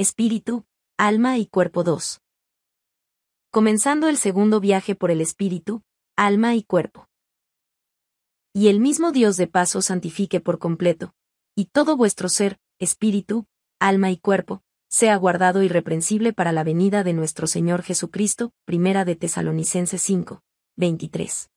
Espíritu, alma y cuerpo 2. Comenzando el segundo viaje por el espíritu, alma y cuerpo. Y el mismo Dios de paz os santifique por completo, y todo vuestro ser, espíritu, alma y cuerpo, sea guardado irreprensible para la venida de nuestro Señor Jesucristo. Primera de Tesalonicenses 5, 23.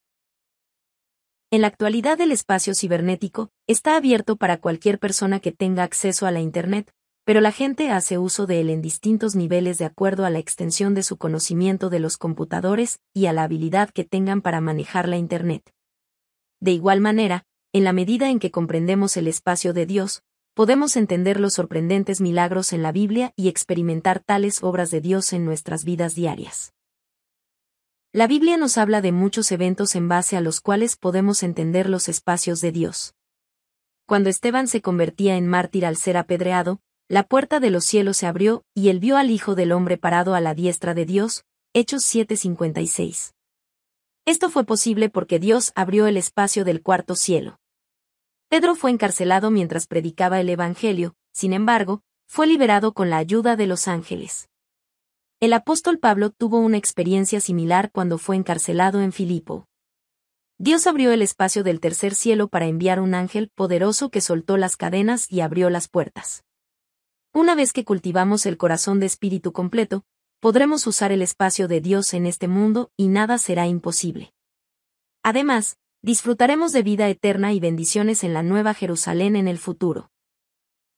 En la actualidad el espacio cibernético está abierto para cualquier persona que tenga acceso a la Internet, pero la gente hace uso de él en distintos niveles de acuerdo a la extensión de su conocimiento de los computadores y a la habilidad que tengan para manejar la Internet. De igual manera, en la medida en que comprendemos el espacio de Dios, podemos entender los sorprendentes milagros en la Biblia y experimentar tales obras de Dios en nuestras vidas diarias. La Biblia nos habla de muchos eventos en base a los cuales podemos entender los espacios de Dios. Cuando Esteban se convertía en mártir al ser apedreado, la puerta de los cielos se abrió, y él vio al Hijo del Hombre parado a la diestra de Dios. Hechos 7:56. Esto fue posible porque Dios abrió el espacio del cuarto cielo. Pedro fue encarcelado mientras predicaba el Evangelio, sin embargo, fue liberado con la ayuda de los ángeles. El apóstol Pablo tuvo una experiencia similar cuando fue encarcelado en Filipo. Dios abrió el espacio del tercer cielo para enviar un ángel poderoso que soltó las cadenas y abrió las puertas. Una vez que cultivamos el corazón de espíritu completo, podremos usar el espacio de Dios en este mundo y nada será imposible. Además, disfrutaremos de vida eterna y bendiciones en la Nueva Jerusalén en el futuro.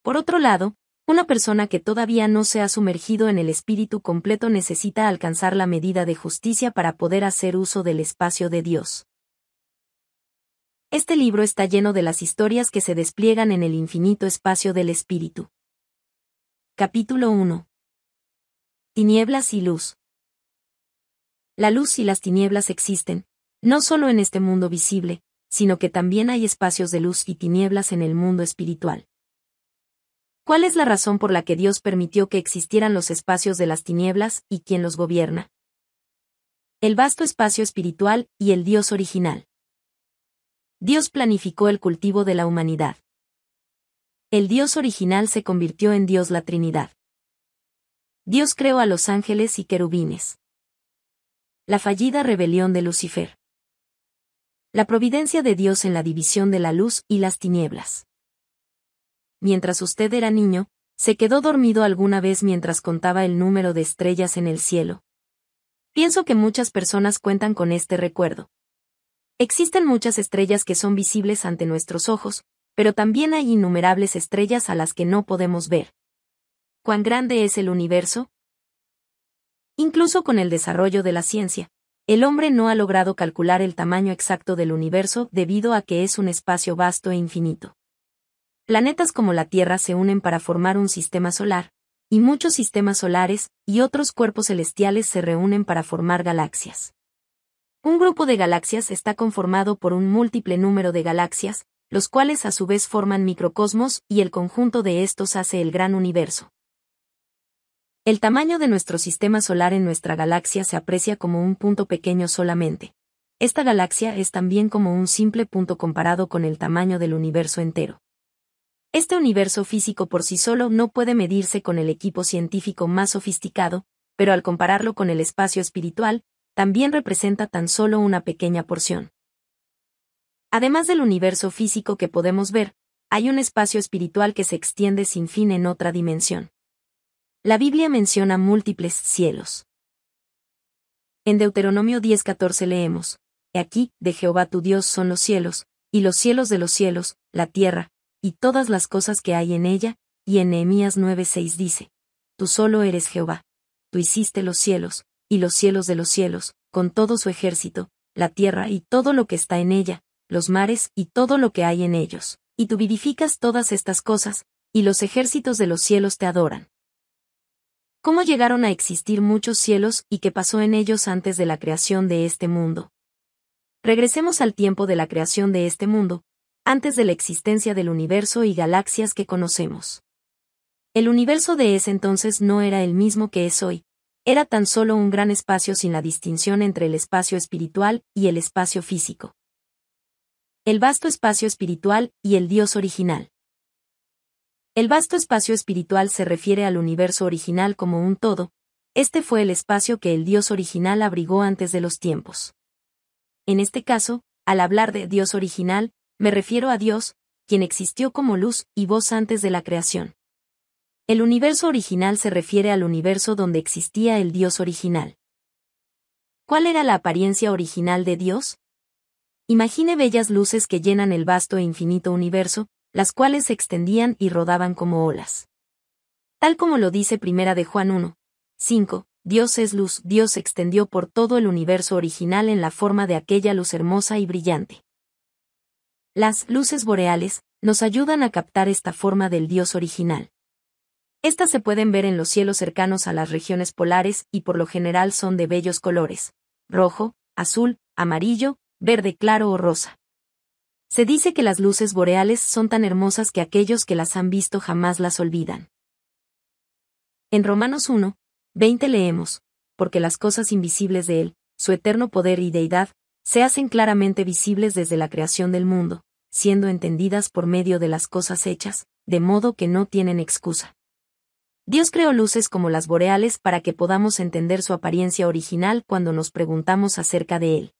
Por otro lado, una persona que todavía no se ha sumergido en el espíritu completo necesita alcanzar la medida de justicia para poder hacer uso del espacio de Dios. Este libro está lleno de las historias que se despliegan en el infinito espacio del espíritu. Capítulo 1. Tinieblas y luz. La luz y las tinieblas existen, no solo en este mundo visible, sino que también hay espacios de luz y tinieblas en el mundo espiritual. ¿Cuál es la razón por la que Dios permitió que existieran los espacios de las tinieblas y quién los gobierna? El vasto espacio espiritual y el Dios original. Dios planificó el cultivo de la humanidad. El Dios original se convirtió en Dios la Trinidad. Dios creó a los ángeles y querubines. La fallida rebelión de Lucifer. La providencia de Dios en la división de la luz y las tinieblas. Mientras usted era niño, ¿se quedó dormido alguna vez mientras contaba el número de estrellas en el cielo? Pienso que muchas personas cuentan con este recuerdo. Existen muchas estrellas que son visibles ante nuestros ojos, pero también hay innumerables estrellas a las que no podemos ver. ¿Cuán grande es el universo? Incluso con el desarrollo de la ciencia, el hombre no ha logrado calcular el tamaño exacto del universo debido a que es un espacio vasto e infinito. Planetas como la Tierra se unen para formar un sistema solar, y muchos sistemas solares y otros cuerpos celestiales se reúnen para formar galaxias. Un grupo de galaxias está conformado por un múltiple número de galaxias, los cuales a su vez forman microcosmos y el conjunto de estos hace el gran universo. El tamaño de nuestro sistema solar en nuestra galaxia se aprecia como un punto pequeño solamente. Esta galaxia es también como un simple punto comparado con el tamaño del universo entero. Este universo físico por sí solo no puede medirse con el equipo científico más sofisticado, pero al compararlo con el espacio espiritual, también representa tan solo una pequeña porción. Además del universo físico que podemos ver, hay un espacio espiritual que se extiende sin fin en otra dimensión. La Biblia menciona múltiples cielos. En Deuteronomio 10:14 leemos: He aquí, de Jehová tu Dios son los cielos, y los cielos de los cielos, la tierra, y todas las cosas que hay en ella, y en Nehemías 9:6 dice: Tú solo eres Jehová. Tú hiciste los cielos, y los cielos de los cielos, con todo su ejército, la tierra y todo lo que está en ella, los mares y todo lo que hay en ellos, y tú vivificas todas estas cosas, y los ejércitos de los cielos te adoran. ¿Cómo llegaron a existir muchos cielos y qué pasó en ellos antes de la creación de este mundo? Regresemos al tiempo de la creación de este mundo, antes de la existencia del universo y galaxias que conocemos. El universo de ese entonces no era el mismo que es hoy, era tan solo un gran espacio sin la distinción entre el espacio espiritual y el espacio físico. El vasto espacio espiritual y el Dios original. El vasto espacio espiritual se refiere al universo original como un todo. Este fue el espacio que el Dios original abrigó antes de los tiempos. En este caso, al hablar de Dios original, me refiero a Dios, quien existió como luz y voz antes de la creación. El universo original se refiere al universo donde existía el Dios original. ¿Cuál era la apariencia original de Dios? Imagine bellas luces que llenan el vasto e infinito universo, las cuales se extendían y rodaban como olas. Tal como lo dice Primera de Juan 1:5, Dios es luz. Dios se extendió por todo el universo original en la forma de aquella luz hermosa y brillante. Las luces boreales nos ayudan a captar esta forma del Dios original. Estas se pueden ver en los cielos cercanos a las regiones polares y por lo general son de bellos colores: rojo, azul, amarillo, verde claro o rosa. Se dice que las luces boreales son tan hermosas que aquellos que las han visto jamás las olvidan. En Romanos 1:20 leemos: porque las cosas invisibles de Él, su eterno poder y deidad, se hacen claramente visibles desde la creación del mundo, siendo entendidas por medio de las cosas hechas, de modo que no tienen excusa. Dios creó luces como las boreales para que podamos entender su apariencia original cuando nos preguntamos acerca de Él.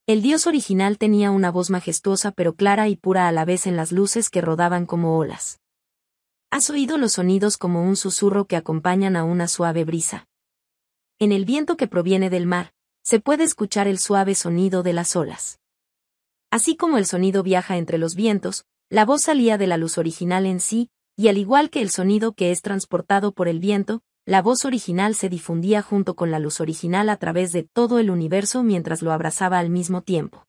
El Dios original tenía una voz majestuosa pero clara y pura a la vez en las luces que rodaban como olas. ¿Has oído los sonidos como un susurro que acompañan a una suave brisa? En el viento que proviene del mar, se puede escuchar el suave sonido de las olas. Así como el sonido viaja entre los vientos, la voz salía de la luz original en sí, y al igual que el sonido que es transportado por el viento, la voz original se difundía junto con la luz original a través de todo el universo mientras lo abrazaba al mismo tiempo.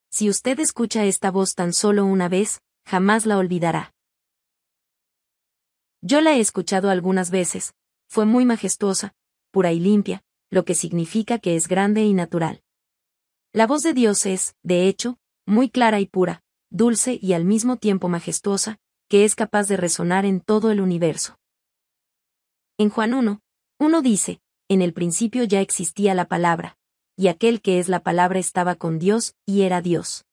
Si usted escucha esta voz tan solo una vez, jamás la olvidará. Yo la he escuchado algunas veces. Fue muy majestuosa, pura y limpia, lo que significa que es grande y natural. La voz de Dios es, de hecho, muy clara y pura, dulce y al mismo tiempo majestuosa, que es capaz de resonar en todo el universo. En Juan 1:1 dice: en el principio ya existía la palabra, y aquel que es la palabra estaba con Dios, y era Dios.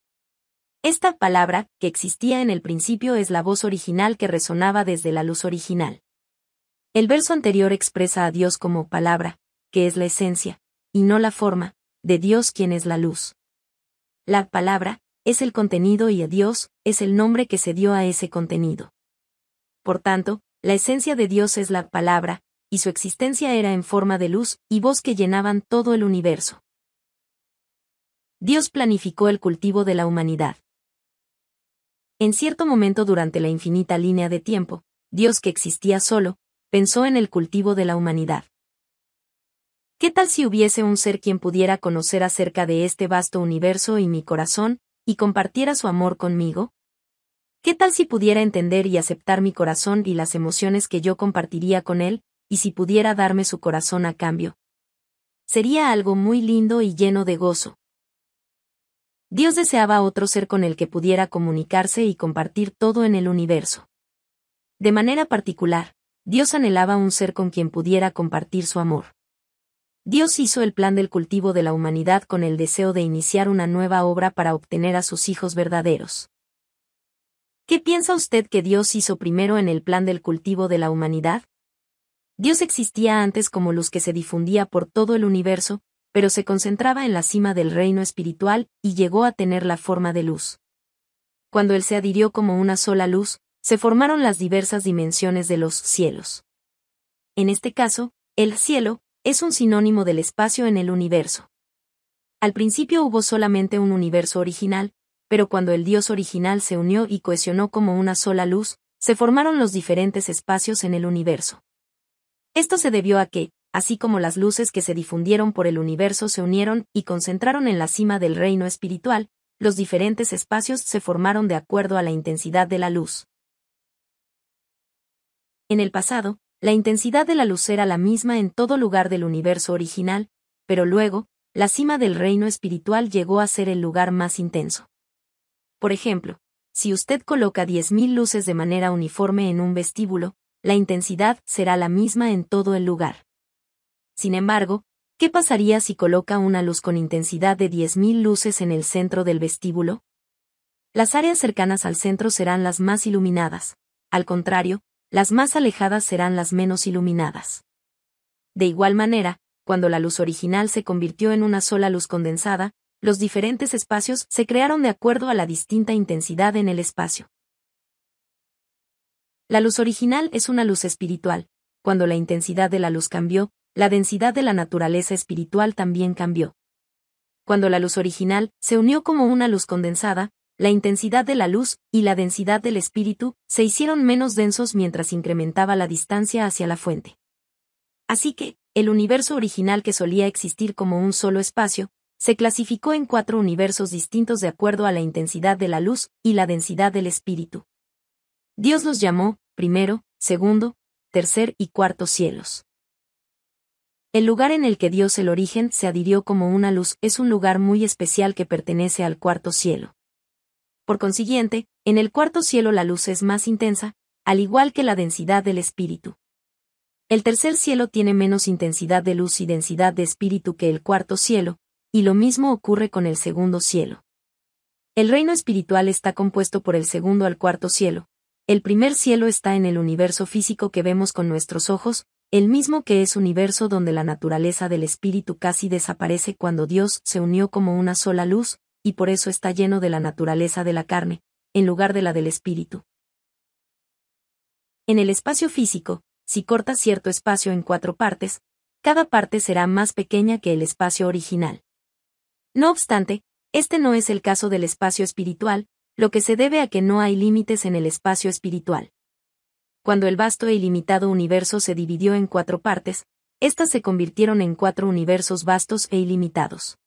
Esta palabra, que existía en el principio, es la voz original que resonaba desde la luz original. El verso anterior expresa a Dios como palabra, que es la esencia, y no la forma, de Dios quien es la luz. La palabra es el contenido y a Dios es el nombre que se dio a ese contenido. Por tanto, la esencia de Dios es la palabra, y su existencia era en forma de luz y voz que llenaban todo el universo. Dios planificó el cultivo de la humanidad. En cierto momento durante la infinita línea de tiempo, Dios, que existía solo, pensó en el cultivo de la humanidad. ¿Qué tal si hubiese un ser quien pudiera conocer acerca de este vasto universo y mi corazón, y compartiera su amor conmigo? ¿Qué tal si pudiera entender y aceptar mi corazón y las emociones que yo compartiría con él, y si pudiera darme su corazón a cambio? Sería algo muy lindo y lleno de gozo. Dios deseaba otro ser con el que pudiera comunicarse y compartir todo en el universo. De manera particular, Dios anhelaba un ser con quien pudiera compartir su amor. Dios hizo el plan del cultivo de la humanidad con el deseo de iniciar una nueva obra para obtener a sus hijos verdaderos. ¿Qué piensa usted que Dios hizo primero en el plan del cultivo de la humanidad? Dios existía antes como luz que se difundía por todo el universo, pero se concentraba en la cima del reino espiritual y llegó a tener la forma de luz. Cuando Él se adhirió como una sola luz, se formaron las diversas dimensiones de los cielos. En este caso, el cielo es un sinónimo del espacio en el universo. Al principio hubo solamente un universo original, pero cuando el Dios original se unió y cohesionó como una sola luz, se formaron los diferentes espacios en el universo. Esto se debió a que, así como las luces que se difundieron por el universo se unieron y concentraron en la cima del reino espiritual, los diferentes espacios se formaron de acuerdo a la intensidad de la luz. En el pasado, la intensidad de la luz era la misma en todo lugar del universo original, pero luego, la cima del reino espiritual llegó a ser el lugar más intenso. Por ejemplo, si usted coloca 10.000 luces de manera uniforme en un vestíbulo, la intensidad será la misma en todo el lugar. Sin embargo, ¿qué pasaría si coloca una luz con intensidad de 10.000 luces en el centro del vestíbulo? Las áreas cercanas al centro serán las más iluminadas, al contrario, las más alejadas serán las menos iluminadas. De igual manera, cuando la luz original se convirtió en una sola luz condensada, los diferentes espacios se crearon de acuerdo a la distinta intensidad en el espacio. La luz original es una luz espiritual. Cuando la intensidad de la luz cambió, la densidad de la naturaleza espiritual también cambió. Cuando la luz original se unió como una luz condensada, la intensidad de la luz y la densidad del espíritu se hicieron menos densos mientras incrementaba la distancia hacia la fuente. Así que, el universo original que solía existir como un solo espacio, se clasificó en 4 universos distintos de acuerdo a la intensidad de la luz y la densidad del espíritu. Dios los llamó primero, segundo, tercer y cuarto cielos. El lugar en el que Dios el origen se adhirió como una luz es un lugar muy especial que pertenece al cuarto cielo. Por consiguiente, en el cuarto cielo la luz es más intensa, al igual que la densidad del espíritu. El tercer cielo tiene menos intensidad de luz y densidad de espíritu que el cuarto cielo, y lo mismo ocurre con el segundo cielo. El reino espiritual está compuesto por el segundo al cuarto cielo. El primer cielo está en el universo físico que vemos con nuestros ojos, el mismo que es universo donde la naturaleza del espíritu casi desaparece cuando Dios se unió como una sola luz, y por eso está lleno de la naturaleza de la carne, en lugar de la del espíritu. En el espacio físico, si cortas cierto espacio en 4 partes, cada parte será más pequeña que el espacio original. No obstante, este no es el caso del espacio espiritual, lo que se debe a que no hay límites en el espacio espiritual. Cuando el vasto e ilimitado universo se dividió en 4 partes, éstas se convirtieron en 4 universos vastos e ilimitados.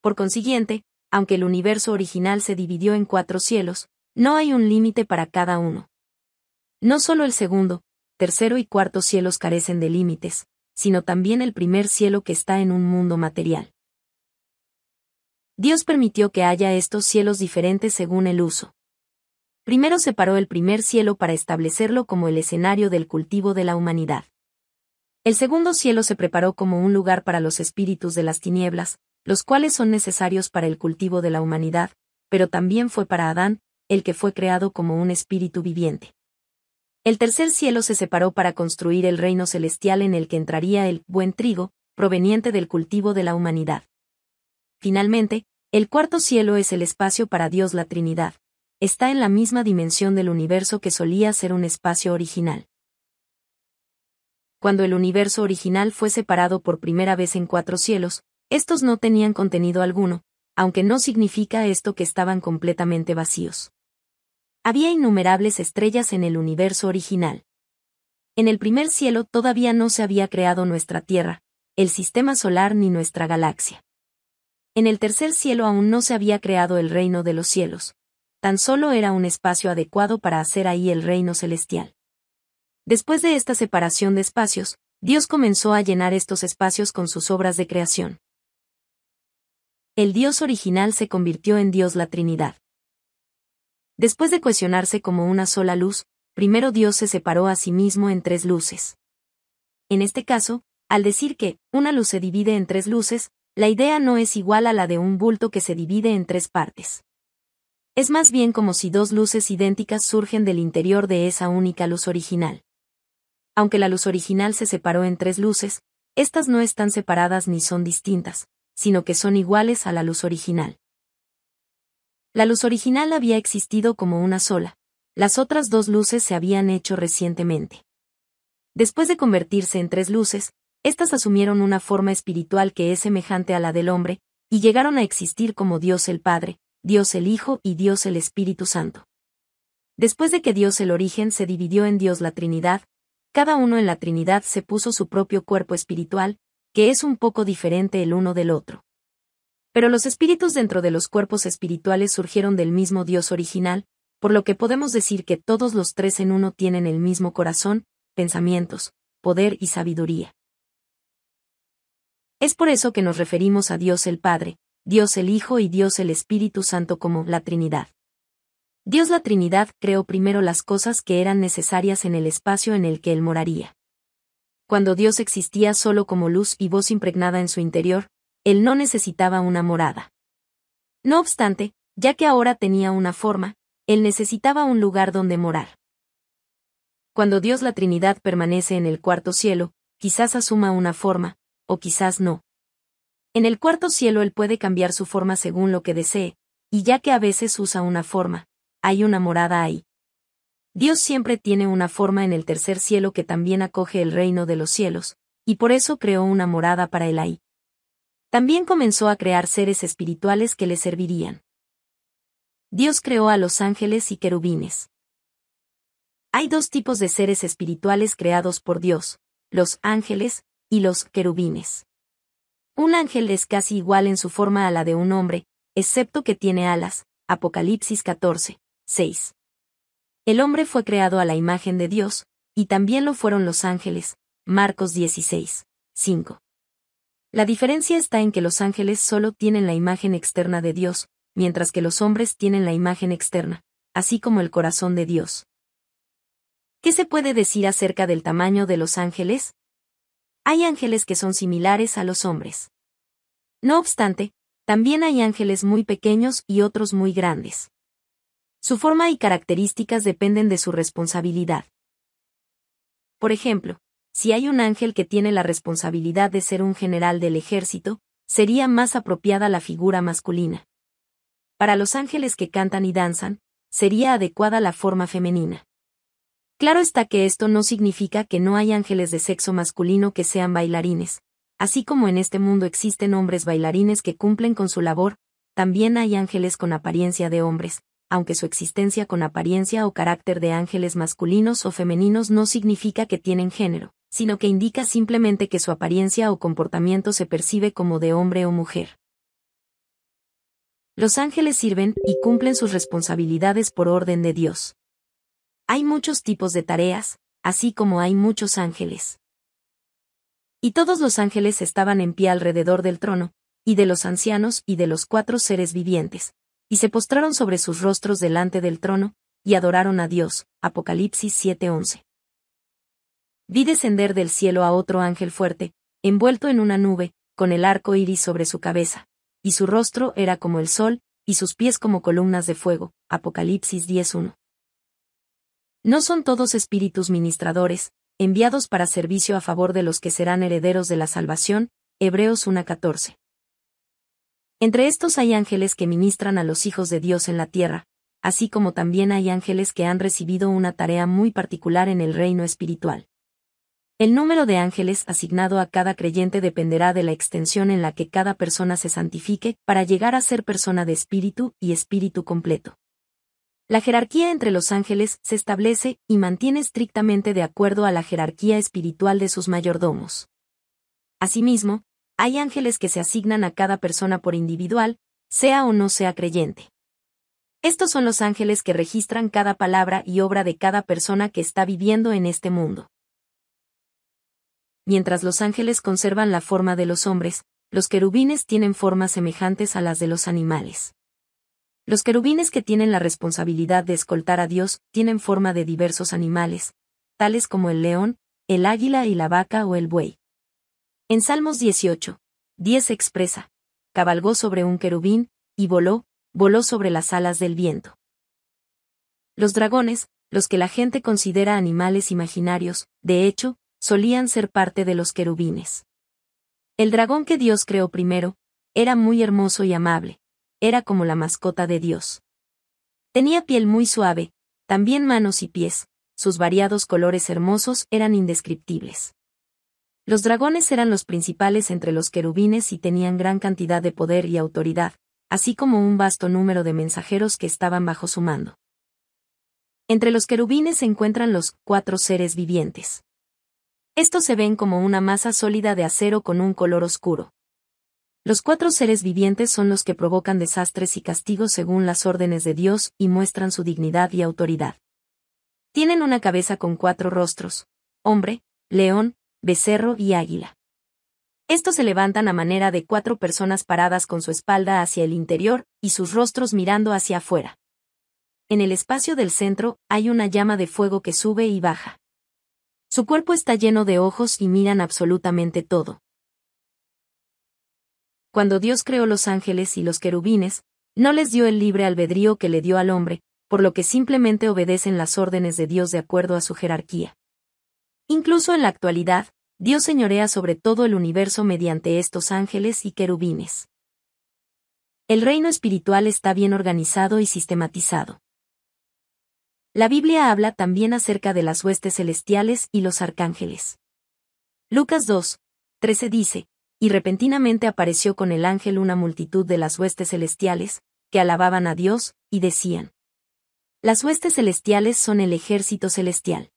Por consiguiente, aunque el universo original se dividió en 4 cielos, no hay un límite para cada uno. No solo el segundo, tercero y cuarto cielos carecen de límites, sino también el primer cielo que está en un mundo material. Dios permitió que haya estos cielos diferentes según el uso. Primero separó el primer cielo para establecerlo como el escenario del cultivo de la humanidad. El segundo cielo se preparó como un lugar para los espíritus de las tinieblas, los cuales son necesarios para el cultivo de la humanidad, pero también fue para Adán, el que fue creado como un espíritu viviente. El tercer cielo se separó para construir el reino celestial en el que entraría el buen trigo, proveniente del cultivo de la humanidad. Finalmente, el cuarto cielo es el espacio para Dios la Trinidad. Está en la misma dimensión del universo que solía ser un espacio original. Cuando el universo original fue separado por primera vez en 4 cielos, estos no tenían contenido alguno, aunque no significa esto que estaban completamente vacíos. Había innumerables estrellas en el universo original. En el primer cielo todavía no se había creado nuestra Tierra, el sistema solar ni nuestra galaxia. En el tercer cielo aún no se había creado el reino de los cielos. Tan solo era un espacio adecuado para hacer ahí el reino celestial. Después de esta separación de espacios, Dios comenzó a llenar estos espacios con sus obras de creación. El Dios original se convirtió en Dios la Trinidad. Después de cohesionarse como una sola luz, primero Dios se separó a sí mismo en 3 luces. En este caso, al decir que una luz se divide en 3 luces, la idea no es igual a la de un bulto que se divide en 3 partes. Es más bien como si 2 luces idénticas surgen del interior de esa única luz original. Aunque la luz original se separó en 3 luces, estas no están separadas ni son distintas, sino que son iguales a la luz original. La luz original había existido como una sola, las otras 2 luces se habían hecho recientemente. Después de convertirse en 3 luces, estas asumieron una forma espiritual que es semejante a la del hombre, y llegaron a existir como Dios el Padre, Dios el Hijo y Dios el Espíritu Santo. Después de que Dios el origen se dividió en Dios la Trinidad, cada uno en la Trinidad se puso su propio cuerpo espiritual, que es un poco diferente el uno del otro. Pero los espíritus dentro de los cuerpos espirituales surgieron del mismo Dios original, por lo que podemos decir que todos los 3 en uno tienen el mismo corazón, pensamientos, poder y sabiduría. Es por eso que nos referimos a Dios el Padre, Dios el Hijo y Dios el Espíritu Santo como la Trinidad. Dios la Trinidad creó primero las cosas que eran necesarias en el espacio en el que Él moraría. Cuando Dios existía solo como luz y voz impregnada en su interior, Él no necesitaba una morada. No obstante, ya que ahora tenía una forma, Él necesitaba un lugar donde morar. Cuando Dios la Trinidad permanece en el cuarto cielo, quizás asuma una forma, o quizás no. En el cuarto cielo Él puede cambiar su forma según lo que desee, y ya que a veces usa una forma, hay una morada ahí. Dios siempre tiene una forma en el tercer cielo que también acoge el reino de los cielos, y por eso creó una morada para Él ahí. También comenzó a crear seres espirituales que le servirían. Dios creó a los ángeles y querubines. Hay dos tipos de seres espirituales creados por Dios, los ángeles y los querubines. Un ángel es casi igual en su forma a la de un hombre, excepto que tiene alas, Apocalipsis 14, 6. El hombre fue creado a la imagen de Dios, y también lo fueron los ángeles, Marcos 16, 5. La diferencia está en que los ángeles solo tienen la imagen externa de Dios, mientras que los hombres tienen la imagen externa, así como el corazón de Dios. ¿Qué se puede decir acerca del tamaño de los ángeles? Hay ángeles que son similares a los hombres. No obstante, también hay ángeles muy pequeños y otros muy grandes. Su forma y características dependen de su responsabilidad. Por ejemplo, si hay un ángel que tiene la responsabilidad de ser un general del ejército, sería más apropiada la figura masculina. Para los ángeles que cantan y danzan, sería adecuada la forma femenina. Claro está que esto no significa que no hay ángeles de sexo masculino que sean bailarines. Así como en este mundo existen hombres bailarines que cumplen con su labor, también hay ángeles con apariencia de hombres, aunque su existencia con apariencia o carácter de ángeles masculinos o femeninos no significa que tienen género, sino que indica simplemente que su apariencia o comportamiento se percibe como de hombre o mujer. Los ángeles sirven y cumplen sus responsabilidades por orden de Dios. Hay muchos tipos de tareas, así como hay muchos ángeles. Y todos los ángeles estaban en pie alrededor del trono, y de los ancianos y de los 4 seres vivientes, y se postraron sobre sus rostros delante del trono, y adoraron a Dios. Apocalipsis 7:11. Vi descender del cielo a otro ángel fuerte, envuelto en una nube, con el arco iris sobre su cabeza, y su rostro era como el sol, y sus pies como columnas de fuego. Apocalipsis 10:1. No son todos espíritus ministradores, enviados para servicio a favor de los que serán herederos de la salvación. Hebreos 1:14. Entre estos hay ángeles que ministran a los hijos de Dios en la tierra, así como también hay ángeles que han recibido una tarea muy particular en el reino espiritual. El número de ángeles asignado a cada creyente dependerá de la extensión en la que cada persona se santifique para llegar a ser persona de espíritu y espíritu completo. La jerarquía entre los ángeles se establece y mantiene estrictamente de acuerdo a la jerarquía espiritual de sus mayordomos. Asimismo, hay ángeles que se asignan a cada persona por individual, sea o no sea creyente. Estos son los ángeles que registran cada palabra y obra de cada persona que está viviendo en este mundo. Mientras los ángeles conservan la forma de los hombres, los querubines tienen formas semejantes a las de los animales. Los querubines que tienen la responsabilidad de escoltar a Dios tienen forma de diversos animales, tales como el león, el águila y la vaca o el buey. En Salmos 18:10 se expresa: cabalgó sobre un querubín, y voló sobre las alas del viento. Los dragones, los que la gente considera animales imaginarios, de hecho, solían ser parte de los querubines. El dragón que Dios creó primero, era muy hermoso y amable, era como la mascota de Dios. Tenía piel muy suave, también manos y pies, sus variados colores hermosos eran indescriptibles. Los dragones eran los principales entre los querubines y tenían gran cantidad de poder y autoridad, así como un vasto número de mensajeros que estaban bajo su mando. Entre los querubines se encuentran los 4 seres vivientes. Estos se ven como una masa sólida de acero con un color oscuro. Los 4 seres vivientes son los que provocan desastres y castigos según las órdenes de Dios y muestran su dignidad y autoridad. Tienen una cabeza con 4 rostros: hombre, león, becerro y águila. Estos se levantan a manera de 4 personas paradas con su espalda hacia el interior y sus rostros mirando hacia afuera. En el espacio del centro hay una llama de fuego que sube y baja. Su cuerpo está lleno de ojos y miran absolutamente todo. Cuando Dios creó los ángeles y los querubines, no les dio el libre albedrío que le dio al hombre, por lo que simplemente obedecen las órdenes de Dios de acuerdo a su jerarquía. Incluso en la actualidad, Dios señorea sobre todo el universo mediante estos ángeles y querubines. El reino espiritual está bien organizado y sistematizado. La Biblia habla también acerca de las huestes celestiales y los arcángeles. Lucas 2:13 dice, y repentinamente apareció con el ángel una multitud de las huestes celestiales, que alababan a Dios, y decían: las huestes celestiales son el ejército celestial.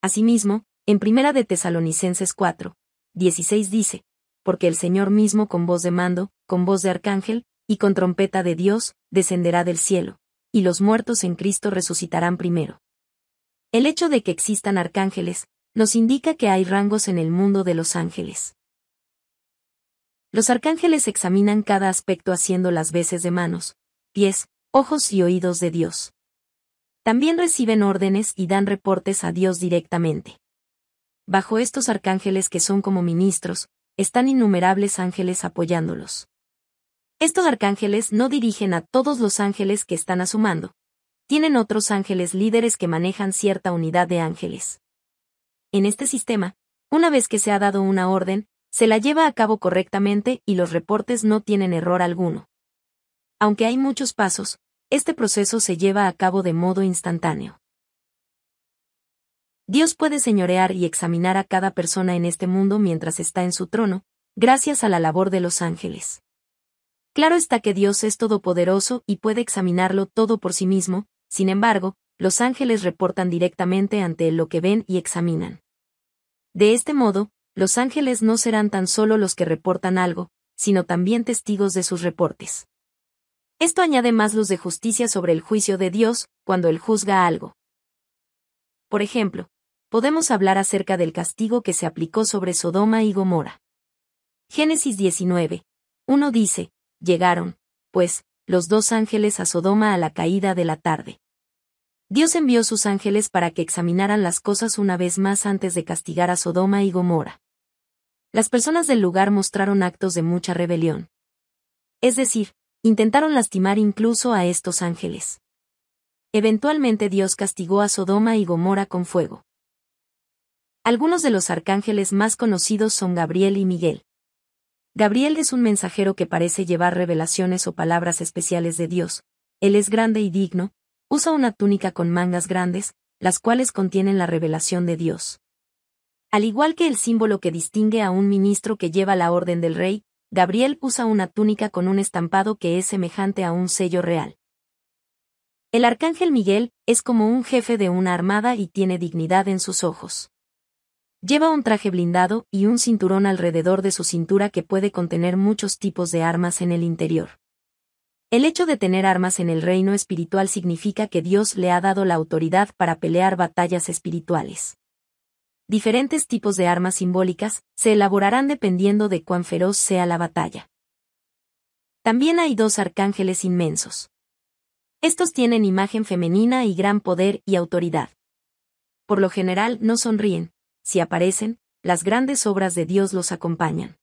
Asimismo, en 1 de Tesalonicenses 4:16 dice, porque el Señor mismo con voz de mando, con voz de arcángel, y con trompeta de Dios, descenderá del cielo, y los muertos en Cristo resucitarán primero. El hecho de que existan arcángeles, nos indica que hay rangos en el mundo de los ángeles. Los arcángeles examinan cada aspecto haciendo las veces de manos, pies, ojos y oídos de Dios. También reciben órdenes y dan reportes a Dios directamente. Bajo estos arcángeles que son como ministros, están innumerables ángeles apoyándolos. Estos arcángeles no dirigen a todos los ángeles que están a su mando. Tienen otros ángeles líderes que manejan cierta unidad de ángeles. En este sistema, una vez que se ha dado una orden, se la lleva a cabo correctamente y los reportes no tienen error alguno. Aunque hay muchos pasos, este proceso se lleva a cabo de modo instantáneo. Dios puede señorear y examinar a cada persona en este mundo mientras está en su trono, gracias a la labor de los ángeles. Claro está que Dios es todopoderoso y puede examinarlo todo por sí mismo, sin embargo, los ángeles reportan directamente ante él lo que ven y examinan. De este modo, los ángeles no serán tan solo los que reportan algo, sino también testigos de sus reportes. Esto añade más luz de justicia sobre el juicio de Dios, cuando él juzga algo. Por ejemplo, podemos hablar acerca del castigo que se aplicó sobre Sodoma y Gomorra. Génesis 19:1 dice, llegaron, pues, los dos ángeles a Sodoma a la caída de la tarde. Dios envió sus ángeles para que examinaran las cosas una vez más antes de castigar a Sodoma y Gomorra. Las personas del lugar mostraron actos de mucha rebelión. Es decir, intentaron lastimar incluso a estos ángeles. Eventualmente Dios castigó a Sodoma y Gomorra con fuego. Algunos de los arcángeles más conocidos son Gabriel y Miguel. Gabriel es un mensajero que parece llevar revelaciones o palabras especiales de Dios. Él es grande y digno, usa una túnica con mangas grandes, las cuales contienen la revelación de Dios. Al igual que el símbolo que distingue a un ministro que lleva la orden del rey, Gabriel usa una túnica con un estampado que es semejante a un sello real. El arcángel Miguel es como un jefe de una armada y tiene dignidad en sus ojos. Lleva un traje blindado y un cinturón alrededor de su cintura que puede contener muchos tipos de armas en el interior. El hecho de tener armas en el reino espiritual significa que Dios le ha dado la autoridad para pelear batallas espirituales. Diferentes tipos de armas simbólicas se elaborarán dependiendo de cuán feroz sea la batalla. También hay dos arcángeles inmensos. Estos tienen imagen femenina y gran poder y autoridad. Por lo general no sonríen, si aparecen, las grandes obras de Dios los acompañan.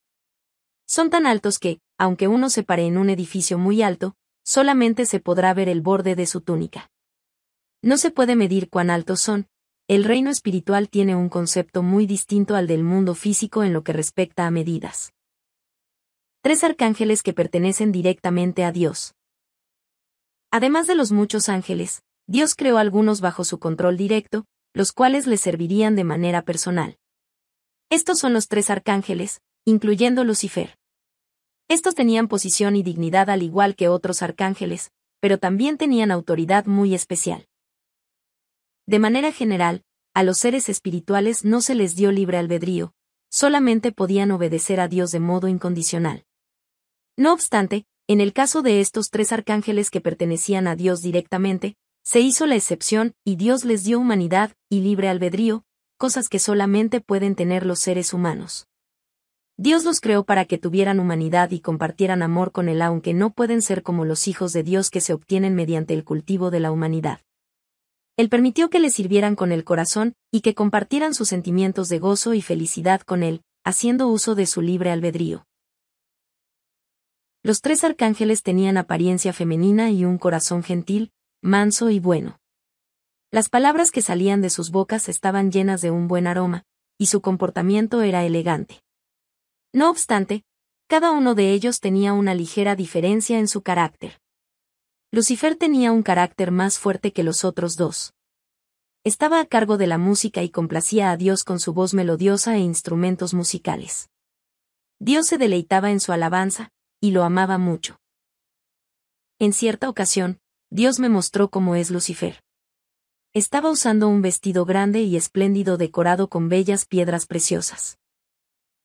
Son tan altos que, aunque uno se pare en un edificio muy alto, solamente se podrá ver el borde de su túnica. No se puede medir cuán altos son. El reino espiritual tiene un concepto muy distinto al del mundo físico en lo que respecta a medidas. 3 arcángeles que pertenecen directamente a Dios. Además de los muchos ángeles, Dios creó algunos bajo su control directo, los cuales le servirían de manera personal. Estos son los 3 arcángeles, incluyendo Lucifer. Estos tenían posición y dignidad al igual que otros arcángeles, pero también tenían autoridad muy especial. De manera general, a los seres espirituales no se les dio libre albedrío, solamente podían obedecer a Dios de modo incondicional. No obstante, en el caso de estos 3 arcángeles que pertenecían a Dios directamente, se hizo la excepción y Dios les dio humanidad y libre albedrío, cosas que solamente pueden tener los seres humanos. Dios los creó para que tuvieran humanidad y compartieran amor con Él, aunque no pueden ser como los hijos de Dios que se obtienen mediante el cultivo de la humanidad. Él permitió que le sirvieran con el corazón y que compartieran sus sentimientos de gozo y felicidad con Él, haciendo uso de su libre albedrío. Los tres arcángeles tenían apariencia femenina y un corazón gentil, manso y bueno. Las palabras que salían de sus bocas estaban llenas de un buen aroma, y su comportamiento era elegante. No obstante, cada uno de ellos tenía una ligera diferencia en su carácter. Lucifer tenía un carácter más fuerte que los otros dos. Estaba a cargo de la música y complacía a Dios con su voz melodiosa e instrumentos musicales. Dios se deleitaba en su alabanza, y lo amaba mucho. En cierta ocasión, Dios me mostró cómo es Lucifer. Estaba usando un vestido grande y espléndido decorado con bellas piedras preciosas.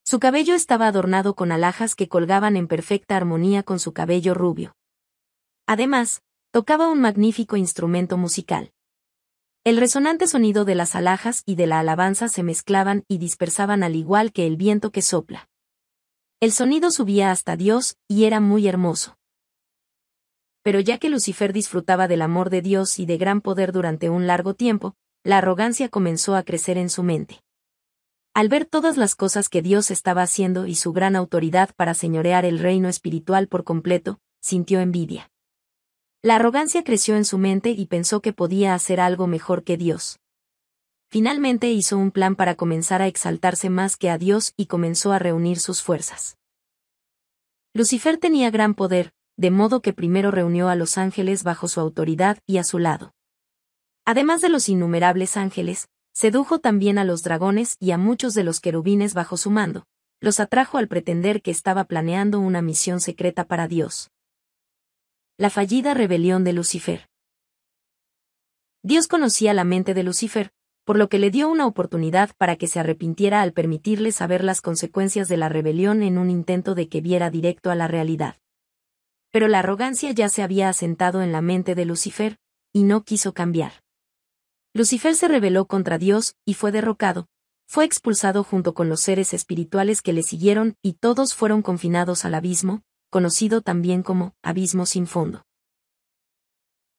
Su cabello estaba adornado con alhajas que colgaban en perfecta armonía con su cabello rubio. Además, tocaba un magnífico instrumento musical. El resonante sonido de las alhajas y de la alabanza se mezclaban y dispersaban al igual que el viento que sopla. El sonido subía hasta Dios, y era muy hermoso. Pero ya que Lucifer disfrutaba del amor de Dios y de gran poder durante un largo tiempo, la arrogancia comenzó a crecer en su mente. Al ver todas las cosas que Dios estaba haciendo y su gran autoridad para señorear el reino espiritual por completo, sintió envidia. La arrogancia creció en su mente y pensó que podía hacer algo mejor que Dios. Finalmente hizo un plan para comenzar a exaltarse más que a Dios y comenzó a reunir sus fuerzas. Lucifer tenía gran poder, de modo que primero reunió a los ángeles bajo su autoridad y a su lado. Además de los innumerables ángeles, sedujo también a los dragones y a muchos de los querubines bajo su mando, los atrajo al pretender que estaba planeando una misión secreta para Dios. La fallida rebelión de Lucifer. Dios conocía la mente de Lucifer, por lo que le dio una oportunidad para que se arrepintiera al permitirle saber las consecuencias de la rebelión en un intento de que viera directo a la realidad. Pero la arrogancia ya se había asentado en la mente de Lucifer, y no quiso cambiar. Lucifer se rebeló contra Dios y fue derrocado, fue expulsado junto con los seres espirituales que le siguieron y todos fueron confinados al abismo, conocido también como abismo sin fondo.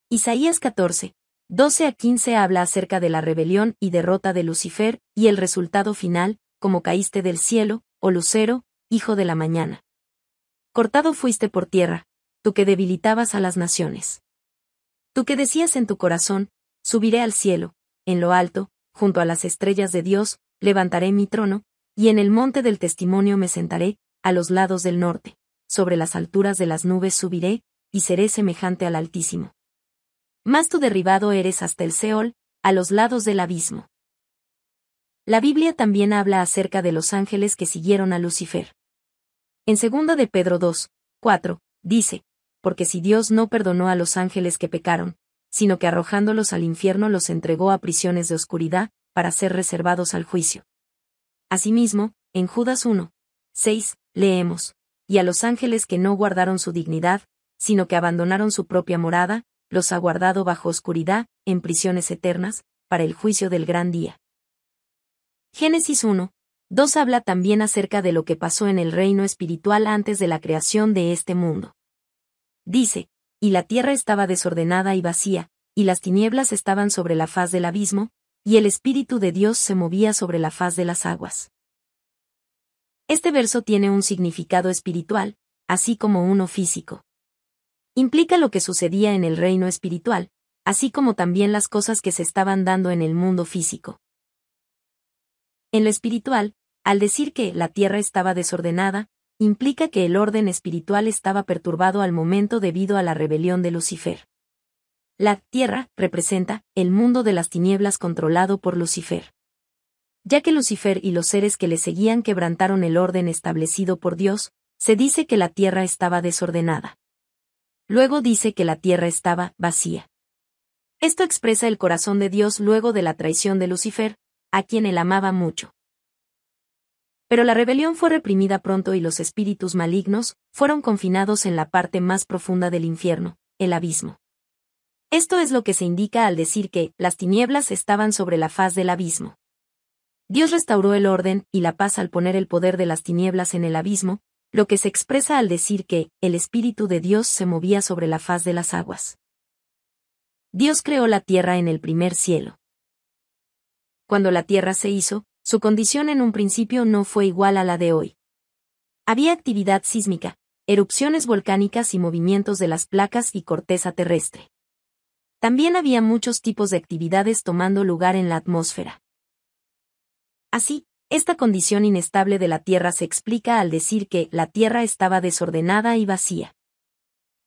Isaías 14, 12-15 habla acerca de la rebelión y derrota de Lucifer y el resultado final, como caíste del cielo, oh lucero, hijo de la mañana. Cortado fuiste por tierra, tú que debilitabas a las naciones. Tú que decías en tu corazón, subiré al cielo, en lo alto, junto a las estrellas de Dios, levantaré mi trono, y en el monte del testimonio me sentaré, a los lados del norte, sobre las alturas de las nubes subiré, y seré semejante al Altísimo. Mas tú derribado eres hasta el Seol, a los lados del abismo. La Biblia también habla acerca de los ángeles que siguieron a Lucifer. En 2 de Pedro 2, 4, dice, porque si Dios no perdonó a los ángeles que pecaron, sino que arrojándolos al infierno los entregó a prisiones de oscuridad, para ser reservados al juicio. Asimismo, en Judas 1, 6, leemos, y a los ángeles que no guardaron su dignidad, sino que abandonaron su propia morada, los ha guardado bajo oscuridad, en prisiones eternas, para el juicio del gran día. Génesis 1, 2 habla también acerca de lo que pasó en el reino espiritual antes de la creación de este mundo. Dice, y la tierra estaba desordenada y vacía, y las tinieblas estaban sobre la faz del abismo, y el Espíritu de Dios se movía sobre la faz de las aguas. Este verso tiene un significado espiritual, así como uno físico. Implica lo que sucedía en el reino espiritual, así como también las cosas que se estaban dando en el mundo físico. En lo espiritual, al decir que la tierra estaba desordenada, implica que el orden espiritual estaba perturbado al momento debido a la rebelión de Lucifer. La tierra representa el mundo de las tinieblas controlado por Lucifer. Ya que Lucifer y los seres que le seguían quebrantaron el orden establecido por Dios, se dice que la tierra estaba desordenada. Luego dice que la tierra estaba vacía. Esto expresa el corazón de Dios luego de la traición de Lucifer, a quien él amaba mucho. Pero la rebelión fue reprimida pronto y los espíritus malignos fueron confinados en la parte más profunda del infierno, el abismo. Esto es lo que se indica al decir que las tinieblas estaban sobre la faz del abismo. Dios restauró el orden y la paz al poner el poder de las tinieblas en el abismo, lo que se expresa al decir que el Espíritu de Dios se movía sobre la faz de las aguas. Dios creó la tierra en el primer cielo. Cuando la tierra se hizo, su condición en un principio no fue igual a la de hoy. Había actividad sísmica, erupciones volcánicas y movimientos de las placas y corteza terrestre. También había muchos tipos de actividades tomando lugar en la atmósfera. Así, esta condición inestable de la Tierra se explica al decir que la Tierra estaba desordenada y vacía.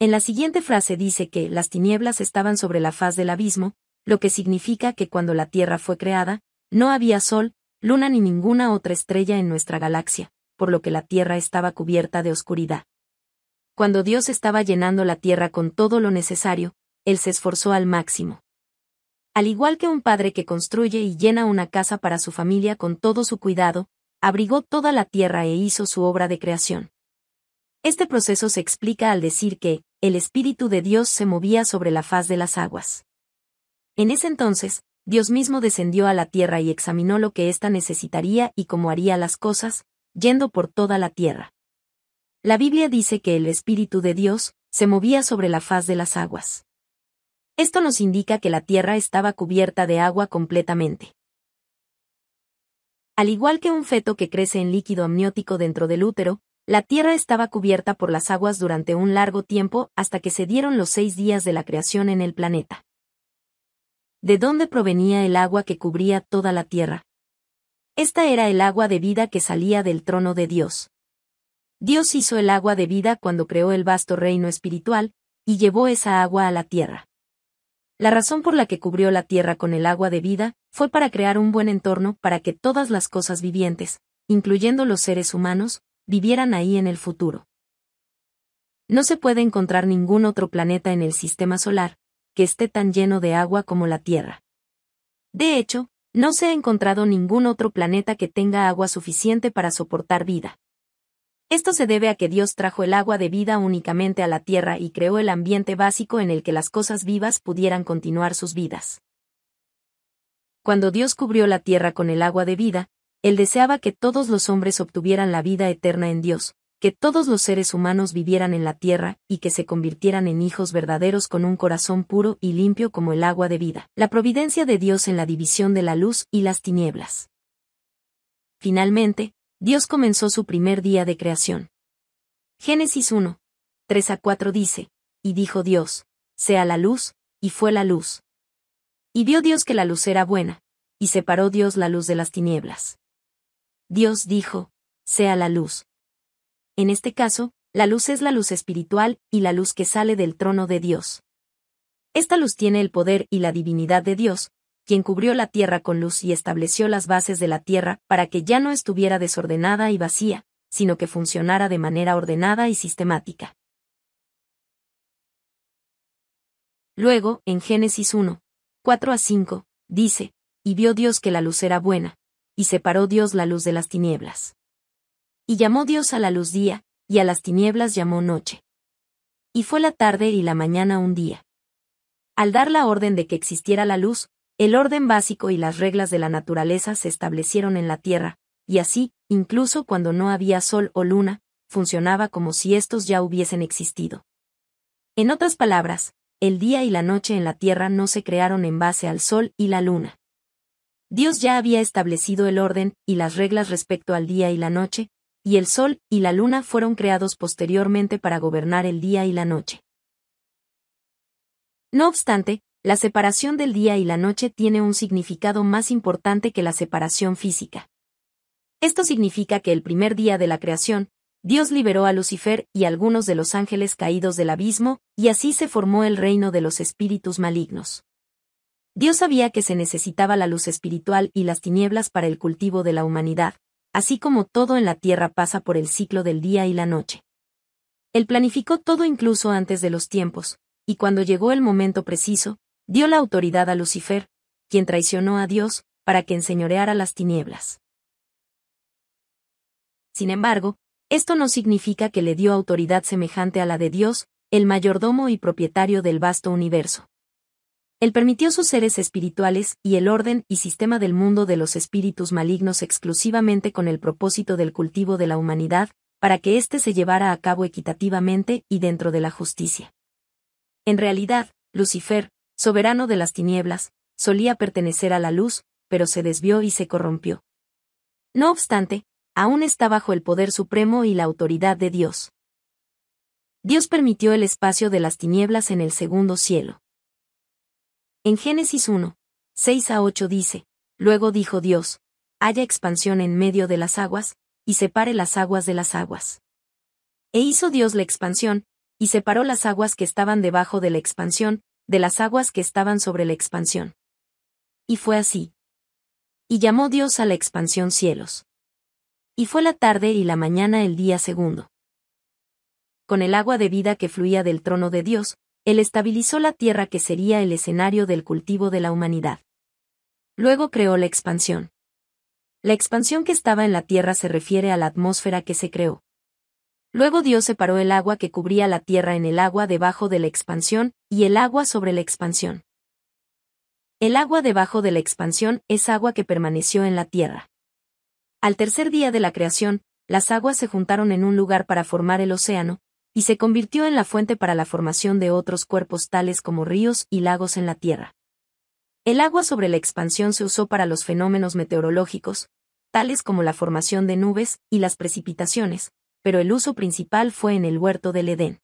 En la siguiente frase dice que las tinieblas estaban sobre la faz del abismo, lo que significa que cuando la Tierra fue creada, no había sol, luna ni ninguna otra estrella en nuestra galaxia, por lo que la Tierra estaba cubierta de oscuridad. Cuando Dios estaba llenando la Tierra con todo lo necesario, Él se esforzó al máximo. Al igual que un padre que construye y llena una casa para su familia con todo su cuidado, abrigó toda la tierra e hizo su obra de creación. Este proceso se explica al decir que el Espíritu de Dios se movía sobre la faz de las aguas. En ese entonces, Dios mismo descendió a la tierra y examinó lo que ésta necesitaría y cómo haría las cosas, yendo por toda la tierra. La Biblia dice que el Espíritu de Dios se movía sobre la faz de las aguas. Esto nos indica que la tierra estaba cubierta de agua completamente. Al igual que un feto que crece en líquido amniótico dentro del útero, la tierra estaba cubierta por las aguas durante un largo tiempo hasta que se dieron los 6 días de la creación en el planeta. ¿De dónde provenía el agua que cubría toda la tierra? Esta era el agua de vida que salía del trono de Dios. Dios hizo el agua de vida cuando creó el vasto reino espiritual, y llevó esa agua a la tierra. La razón por la que cubrió la tierra con el agua de vida fue para crear un buen entorno para que todas las cosas vivientes, incluyendo los seres humanos, vivieran ahí en el futuro. No se puede encontrar ningún otro planeta en el sistema solar que esté tan lleno de agua como la Tierra. De hecho, no se ha encontrado ningún otro planeta que tenga agua suficiente para soportar vida. Esto se debe a que Dios trajo el agua de vida únicamente a la tierra y creó el ambiente básico en el que las cosas vivas pudieran continuar sus vidas. Cuando Dios cubrió la tierra con el agua de vida, Él deseaba que todos los hombres obtuvieran la vida eterna en Dios, que todos los seres humanos vivieran en la tierra y que se convirtieran en hijos verdaderos con un corazón puro y limpio como el agua de vida. La providencia de Dios en la división de la luz y las tinieblas. Finalmente, Dios comenzó su primer día de creación. Génesis 1, 3-4 dice, y dijo Dios, sea la luz, y fue la luz. Y vio Dios que la luz era buena, y separó Dios la luz de las tinieblas. Dios dijo, sea la luz. En este caso, la luz es la luz espiritual y la luz que sale del trono de Dios. Esta luz tiene el poder y la divinidad de Dios, quien cubrió la tierra con luz y estableció las bases de la tierra para que ya no estuviera desordenada y vacía, sino que funcionara de manera ordenada y sistemática. Luego, en Génesis 1, 4-5, dice, y vio Dios que la luz era buena, y separó Dios la luz de las tinieblas. Y llamó Dios a la luz día, y a las tinieblas llamó noche. Y fue la tarde y la mañana un día. Al dar la orden de que existiera la luz, el orden básico y las reglas de la naturaleza se establecieron en la Tierra, y así, incluso cuando no había sol o luna, funcionaba como si estos ya hubiesen existido. En otras palabras, el día y la noche en la Tierra no se crearon en base al sol y la luna. Dios ya había establecido el orden y las reglas respecto al día y la noche, y el sol y la luna fueron creados posteriormente para gobernar el día y la noche. No obstante, la separación del día y la noche tiene un significado más importante que la separación física. Esto significa que el primer día de la creación, Dios liberó a Lucifer y algunos de los ángeles caídos del abismo, y así se formó el reino de los espíritus malignos. Dios sabía que se necesitaba la luz espiritual y las tinieblas para el cultivo de la humanidad, así como todo en la tierra pasa por el ciclo del día y la noche. Él planificó todo incluso antes de los tiempos, y cuando llegó el momento preciso, dio la autoridad a Lucifer, quien traicionó a Dios, para que enseñoreara las tinieblas. Sin embargo, esto no significa que le dio autoridad semejante a la de Dios, el mayordomo y propietario del vasto universo. Él permitió sus seres espirituales y el orden y sistema del mundo de los espíritus malignos exclusivamente con el propósito del cultivo de la humanidad, para que éste se llevara a cabo equitativamente y dentro de la justicia. En realidad, Lucifer, soberano de las tinieblas, solía pertenecer a la luz, pero se desvió y se corrompió. No obstante, aún está bajo el poder supremo y la autoridad de Dios. Dios permitió el espacio de las tinieblas en el segundo cielo. En Génesis 1, 6-8 dice, luego dijo Dios, haya expansión en medio de las aguas, y separe las aguas de las aguas. E hizo Dios la expansión, y separó las aguas que estaban debajo de la expansión, de las aguas que estaban sobre la expansión. Y fue así. Y llamó Dios a la expansión cielos. Y fue la tarde y la mañana el día segundo. Con el agua de vida que fluía del trono de Dios, Él estabilizó la tierra que sería el escenario del cultivo de la humanidad. Luego creó la expansión. La expansión que estaba en la tierra se refiere a la atmósfera que se creó. Luego Dios separó el agua que cubría la tierra en el agua debajo de la expansión, y el agua sobre la expansión. El agua debajo de la expansión es agua que permaneció en la tierra. Al tercer día de la creación, las aguas se juntaron en un lugar para formar el océano, y se convirtió en la fuente para la formación de otros cuerpos tales como ríos y lagos en la tierra. El agua sobre la expansión se usó para los fenómenos meteorológicos, tales como la formación de nubes y las precipitaciones, pero el uso principal fue en el huerto del Edén.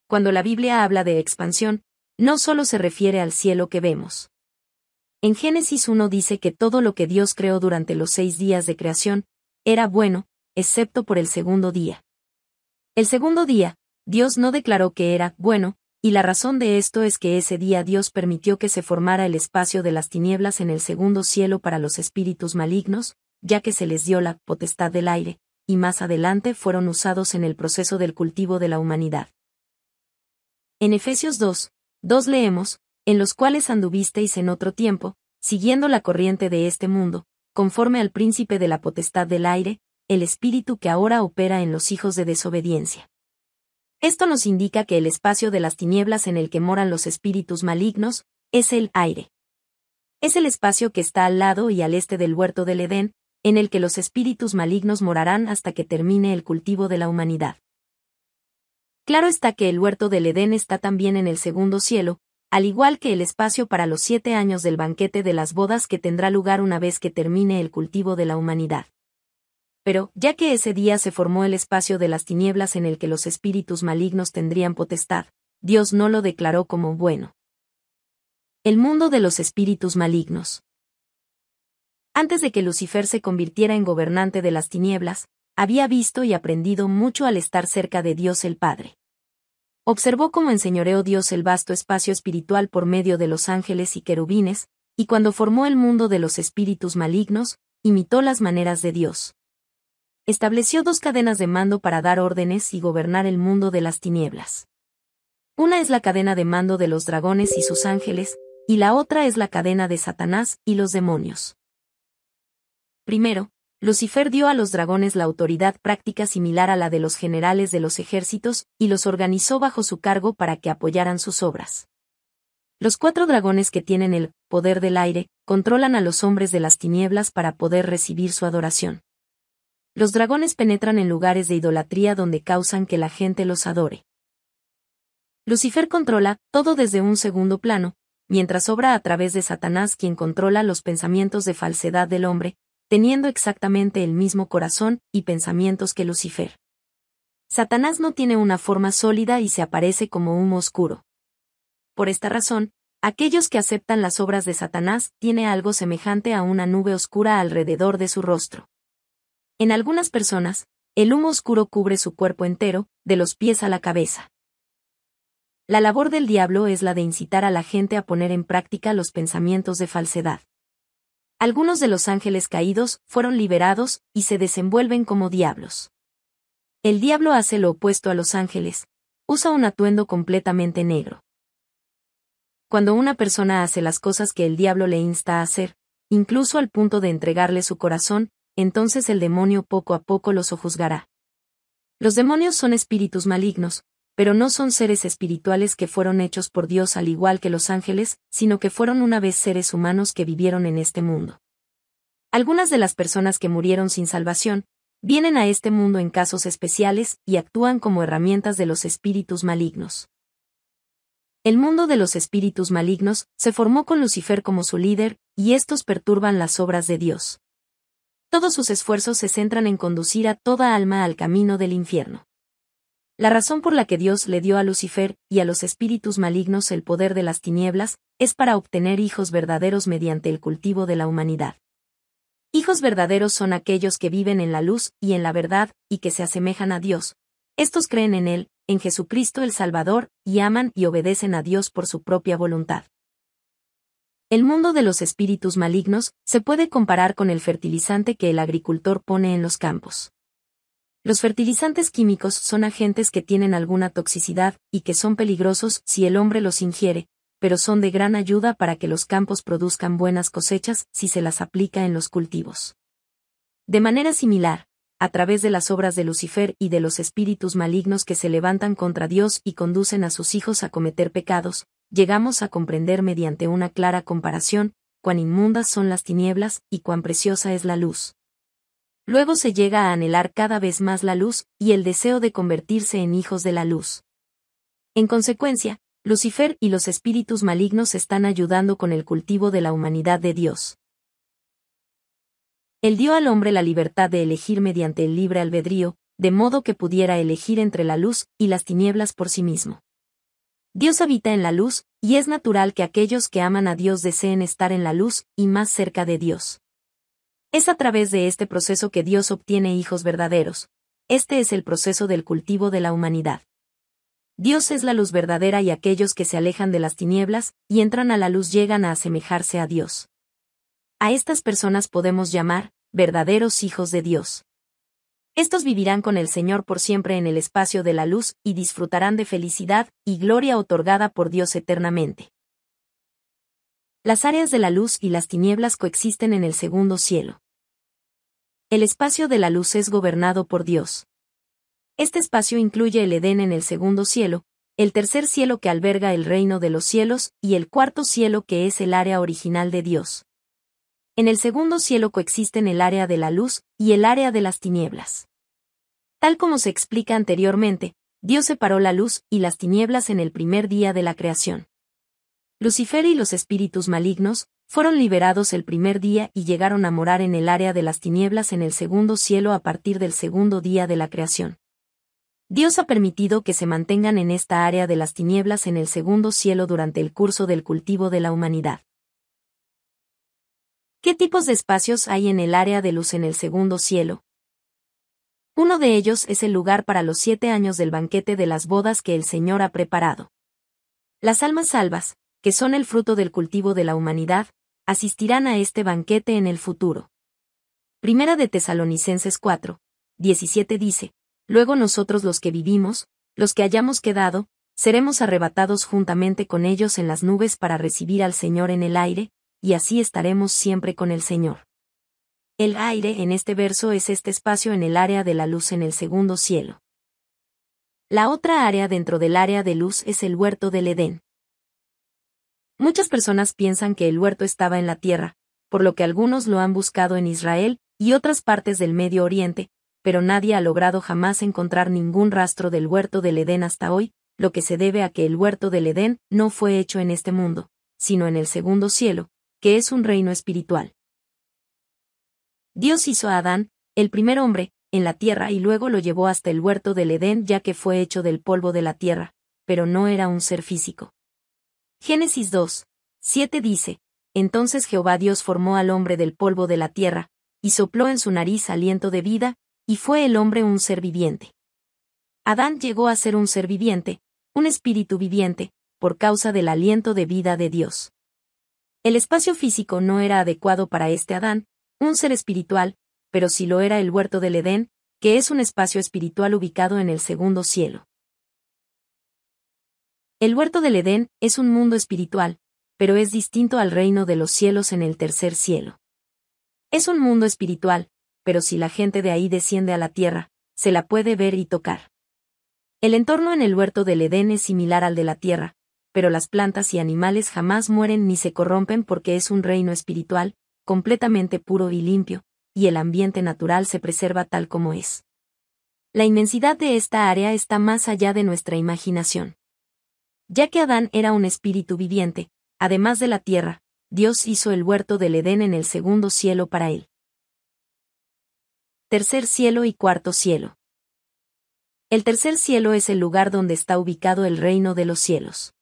Cuando la Biblia habla de expansión, no solo se refiere al cielo que vemos. En Génesis 1 dice que todo lo que Dios creó durante los 6 días de creación, era bueno, excepto por el segundo día. El segundo día, Dios no declaró que era bueno, y la razón de esto es que ese día Dios permitió que se formara el espacio de las tinieblas en el segundo cielo para los espíritus malignos, ya que se les dio la potestad del aire, y más adelante fueron usados en el proceso del cultivo de la humanidad. En Efesios 2 leemos, en los cuales anduvisteis en otro tiempo, siguiendo la corriente de este mundo, conforme al príncipe de la potestad del aire, el espíritu que ahora opera en los hijos de desobediencia. Esto nos indica que el espacio de las tinieblas en el que moran los espíritus malignos, es el aire. Es el espacio que está al lado y al este del huerto del Edén, en el que los espíritus malignos morarán hasta que termine el cultivo de la humanidad. Claro está que el huerto del Edén está también en el segundo cielo, al igual que el espacio para los 7 años del banquete de las bodas que tendrá lugar una vez que termine el cultivo de la humanidad. Pero, ya que ese día se formó el espacio de las tinieblas en el que los espíritus malignos tendrían potestad, Dios no lo declaró como bueno. El mundo de los espíritus malignos. Antes de que Lucifer se convirtiera en gobernante de las tinieblas, había visto y aprendido mucho al estar cerca de Dios el Padre. Observó cómo enseñoreó Dios el vasto espacio espiritual por medio de los ángeles y querubines, y cuando formó el mundo de los espíritus malignos, imitó las maneras de Dios. Estableció 2 cadenas de mando para dar órdenes y gobernar el mundo de las tinieblas. Una es la cadena de mando de los dragones y sus ángeles, y la otra es la cadena de Satanás y los demonios. Primero, Lucifer dio a los dragones la autoridad práctica similar a la de los generales de los ejércitos, y los organizó bajo su cargo para que apoyaran sus obras. Los 4 dragones que tienen el poder del aire, controlan a los hombres de las tinieblas para poder recibir su adoración. Los dragones penetran en lugares de idolatría donde causan que la gente los adore. Lucifer controla todo desde un segundo plano, mientras obra a través de Satanás, quien controla los pensamientos de falsedad del hombre, teniendo exactamente el mismo corazón y pensamientos que Lucifer. Satanás no tiene una forma sólida y se aparece como humo oscuro. Por esta razón, aquellos que aceptan las obras de Satanás tiene algo semejante a una nube oscura alrededor de su rostro. En algunas personas, el humo oscuro cubre su cuerpo entero, de los pies a la cabeza. La labor del diablo es la de incitar a la gente a poner en práctica los pensamientos de falsedad. Algunos de los ángeles caídos fueron liberados y se desenvuelven como diablos. El diablo hace lo opuesto a los ángeles, usa un atuendo completamente negro. Cuando una persona hace las cosas que el diablo le insta a hacer, incluso al punto de entregarle su corazón, entonces el demonio poco a poco los sojuzgará. Los demonios son espíritus malignos, pero no son seres espirituales que fueron hechos por Dios al igual que los ángeles, sino que fueron una vez seres humanos que vivieron en este mundo. Algunas de las personas que murieron sin salvación, vienen a este mundo en casos especiales y actúan como herramientas de los espíritus malignos. El mundo de los espíritus malignos se formó con Lucifer como su líder, y estos perturban las obras de Dios. Todos sus esfuerzos se centran en conducir a toda alma al camino del infierno. La razón por la que Dios le dio a Lucifer y a los espíritus malignos el poder de las tinieblas es para obtener hijos verdaderos mediante el cultivo de la humanidad. Hijos verdaderos son aquellos que viven en la luz y en la verdad y que se asemejan a Dios. Estos creen en Él, en Jesucristo el Salvador, y aman y obedecen a Dios por su propia voluntad. El mundo de los espíritus malignos se puede comparar con el fertilizante que el agricultor pone en los campos. Los fertilizantes químicos son agentes que tienen alguna toxicidad y que son peligrosos si el hombre los ingiere, pero son de gran ayuda para que los campos produzcan buenas cosechas si se las aplica en los cultivos. De manera similar, a través de las obras de Lucifer y de los espíritus malignos que se levantan contra Dios y conducen a sus hijos a cometer pecados, llegamos a comprender mediante una clara comparación cuán inmundas son las tinieblas y cuán preciosa es la luz. Luego se llega a anhelar cada vez más la luz y el deseo de convertirse en hijos de la luz. En consecuencia, Lucifer y los espíritus malignos están ayudando con el cultivo de la humanidad de Dios. Él dio al hombre la libertad de elegir mediante el libre albedrío, de modo que pudiera elegir entre la luz y las tinieblas por sí mismo. Dios habita en la luz, y es natural que aquellos que aman a Dios deseen estar en la luz y más cerca de Dios. Es a través de este proceso que Dios obtiene hijos verdaderos. Este es el proceso del cultivo de la humanidad. Dios es la luz verdadera y aquellos que se alejan de las tinieblas y entran a la luz llegan a asemejarse a Dios. A estas personas podemos llamar verdaderos hijos de Dios. Estos vivirán con el Señor por siempre en el espacio de la luz y disfrutarán de felicidad y gloria otorgada por Dios eternamente. Las áreas de la luz y las tinieblas coexisten en el segundo cielo. El espacio de la luz es gobernado por Dios. Este espacio incluye el Edén en el segundo cielo, el tercer cielo que alberga el reino de los cielos y el cuarto cielo que es el área original de Dios. En el segundo cielo coexisten el área de la luz y el área de las tinieblas. Tal como se explica anteriormente, Dios separó la luz y las tinieblas en el primer día de la creación. Lucifer y los espíritus malignos fueron liberados el primer día y llegaron a morar en el área de las tinieblas en el segundo cielo a partir del segundo día de la creación. Dios ha permitido que se mantengan en esta área de las tinieblas en el segundo cielo durante el curso del cultivo de la humanidad. ¿Qué tipos de espacios hay en el área de luz en el segundo cielo? Uno de ellos es el lugar para los 7 años del banquete de las bodas que el Señor ha preparado. Las almas salvas, que son el fruto del cultivo de la humanidad, asistirán a este banquete en el futuro. Primera de Tesalonicenses 4, 17 dice, luego nosotros los que vivimos, los que hayamos quedado, seremos arrebatados juntamente con ellos en las nubes para recibir al Señor en el aire, y así estaremos siempre con el Señor. El aire en este verso es este espacio en el área de la luz en el segundo cielo. La otra área dentro del área de luz es el huerto del Edén. Muchas personas piensan que el huerto estaba en la tierra, por lo que algunos lo han buscado en Israel y otras partes del Medio Oriente, pero nadie ha logrado jamás encontrar ningún rastro del huerto del Edén hasta hoy, lo que se debe a que el huerto del Edén no fue hecho en este mundo, sino en el segundo cielo, que es un reino espiritual. Dios hizo a Adán, el primer hombre, en la tierra y luego lo llevó hasta el huerto del Edén ya que fue hecho del polvo de la tierra, pero no era un ser físico. Génesis 2, 7 dice, entonces Jehová Dios formó al hombre del polvo de la tierra, y sopló en su nariz aliento de vida, y fue el hombre un ser viviente. Adán llegó a ser un ser viviente, un espíritu viviente, por causa del aliento de vida de Dios. El espacio físico no era adecuado para este Adán, un ser espiritual, pero sí lo era el huerto del Edén, que es un espacio espiritual ubicado en el segundo cielo. El huerto del Edén es un mundo espiritual, pero es distinto al reino de los cielos en el tercer cielo. Es un mundo espiritual, pero si la gente de ahí desciende a la tierra, se la puede ver y tocar. El entorno en el huerto del Edén es similar al de la tierra, pero las plantas y animales jamás mueren ni se corrompen porque es un reino espiritual, completamente puro y limpio, y el ambiente natural se preserva tal como es. La inmensidad de esta área está más allá de nuestra imaginación. Ya que Adán era un espíritu viviente, además de la tierra, Dios hizo el huerto del Edén en el segundo cielo para él. Tercer cielo y cuarto cielo. El tercer cielo es el lugar donde está ubicado el reino de los cielos.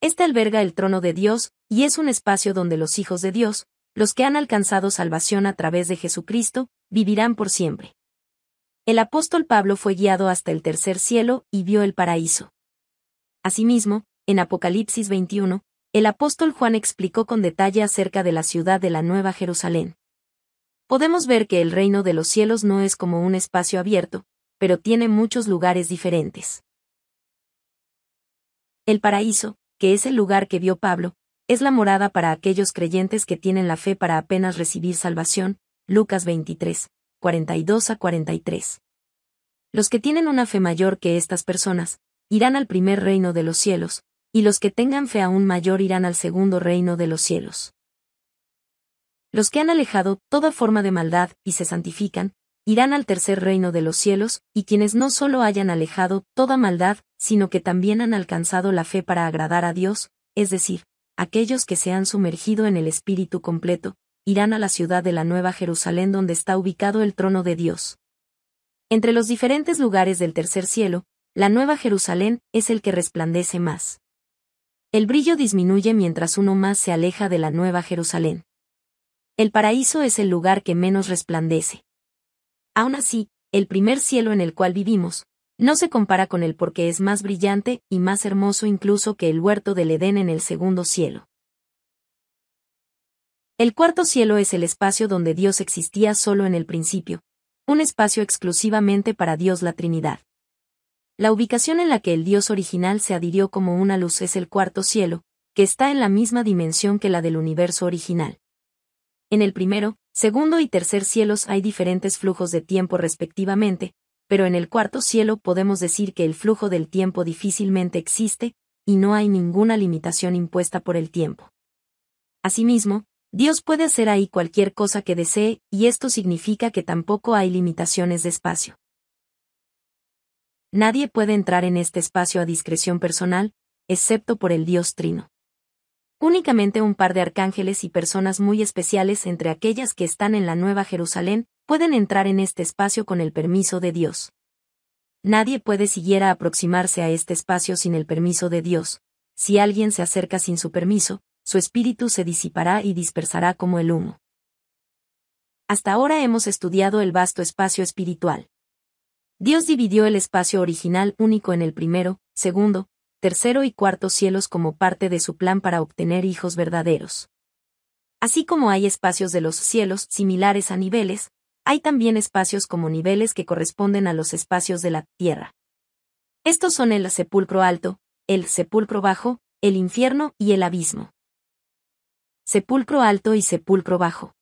Este alberga el trono de Dios, y es un espacio donde los hijos de Dios, los que han alcanzado salvación a través de Jesucristo, vivirán por siempre. El apóstol Pablo fue guiado hasta el tercer cielo y vio el paraíso. Asimismo, en Apocalipsis 21, el apóstol Juan explicó con detalle acerca de la ciudad de la Nueva Jerusalén. Podemos ver que el reino de los cielos no es como un espacio abierto, pero tiene muchos lugares diferentes. El paraíso, que es el lugar que vio Pablo, es la morada para aquellos creyentes que tienen la fe para apenas recibir salvación, Lucas 23, 42 a 43. Los que tienen una fe mayor que estas personas, irán al primer reino de los cielos, y los que tengan fe aún mayor irán al segundo reino de los cielos. Los que han alejado toda forma de maldad y se santifican, irán al tercer reino de los cielos, y quienes no solo hayan alejado toda maldad, sino que también han alcanzado la fe para agradar a Dios, es decir, aquellos que se han sumergido en el Espíritu completo, irán a la ciudad de la Nueva Jerusalén donde está ubicado el trono de Dios. Entre los diferentes lugares del tercer cielo, la Nueva Jerusalén es el que resplandece más. El brillo disminuye mientras uno más se aleja de la Nueva Jerusalén. El paraíso es el lugar que menos resplandece. Aún así, el primer cielo en el cual vivimos, no se compara con él porque es más brillante y más hermoso incluso que el huerto del Edén en el segundo cielo. El cuarto cielo es el espacio donde Dios existía solo en el principio, un espacio exclusivamente para Dios la Trinidad. La ubicación en la que el Dios original se adhirió como una luz es el cuarto cielo, que está en la misma dimensión que la del universo original. En el primero, segundo y tercer cielos hay diferentes flujos de tiempo respectivamente, pero en el cuarto cielo podemos decir que el flujo del tiempo difícilmente existe, y no hay ninguna limitación impuesta por el tiempo. Asimismo, Dios puede hacer ahí cualquier cosa que desee, y esto significa que tampoco hay limitaciones de espacio. Nadie puede entrar en este espacio a discreción personal, excepto por el Dios Trino. Únicamente un par de arcángeles y personas muy especiales entre aquellas que están en la Nueva Jerusalén, pueden entrar en este espacio con el permiso de Dios. Nadie puede siquiera aproximarse a este espacio sin el permiso de Dios. Si alguien se acerca sin su permiso, su espíritu se disipará y dispersará como el humo. Hasta ahora hemos estudiado el vasto espacio espiritual. Dios dividió el espacio original único en el primero, segundo, tercero y cuarto cielos como parte de su plan para obtener hijos verdaderos. Así como hay espacios de los cielos similares a niveles, hay también espacios como niveles que corresponden a los espacios de la tierra. Estos son el sepulcro alto, el sepulcro bajo, el infierno y el abismo. Sepulcro alto y sepulcro bajo.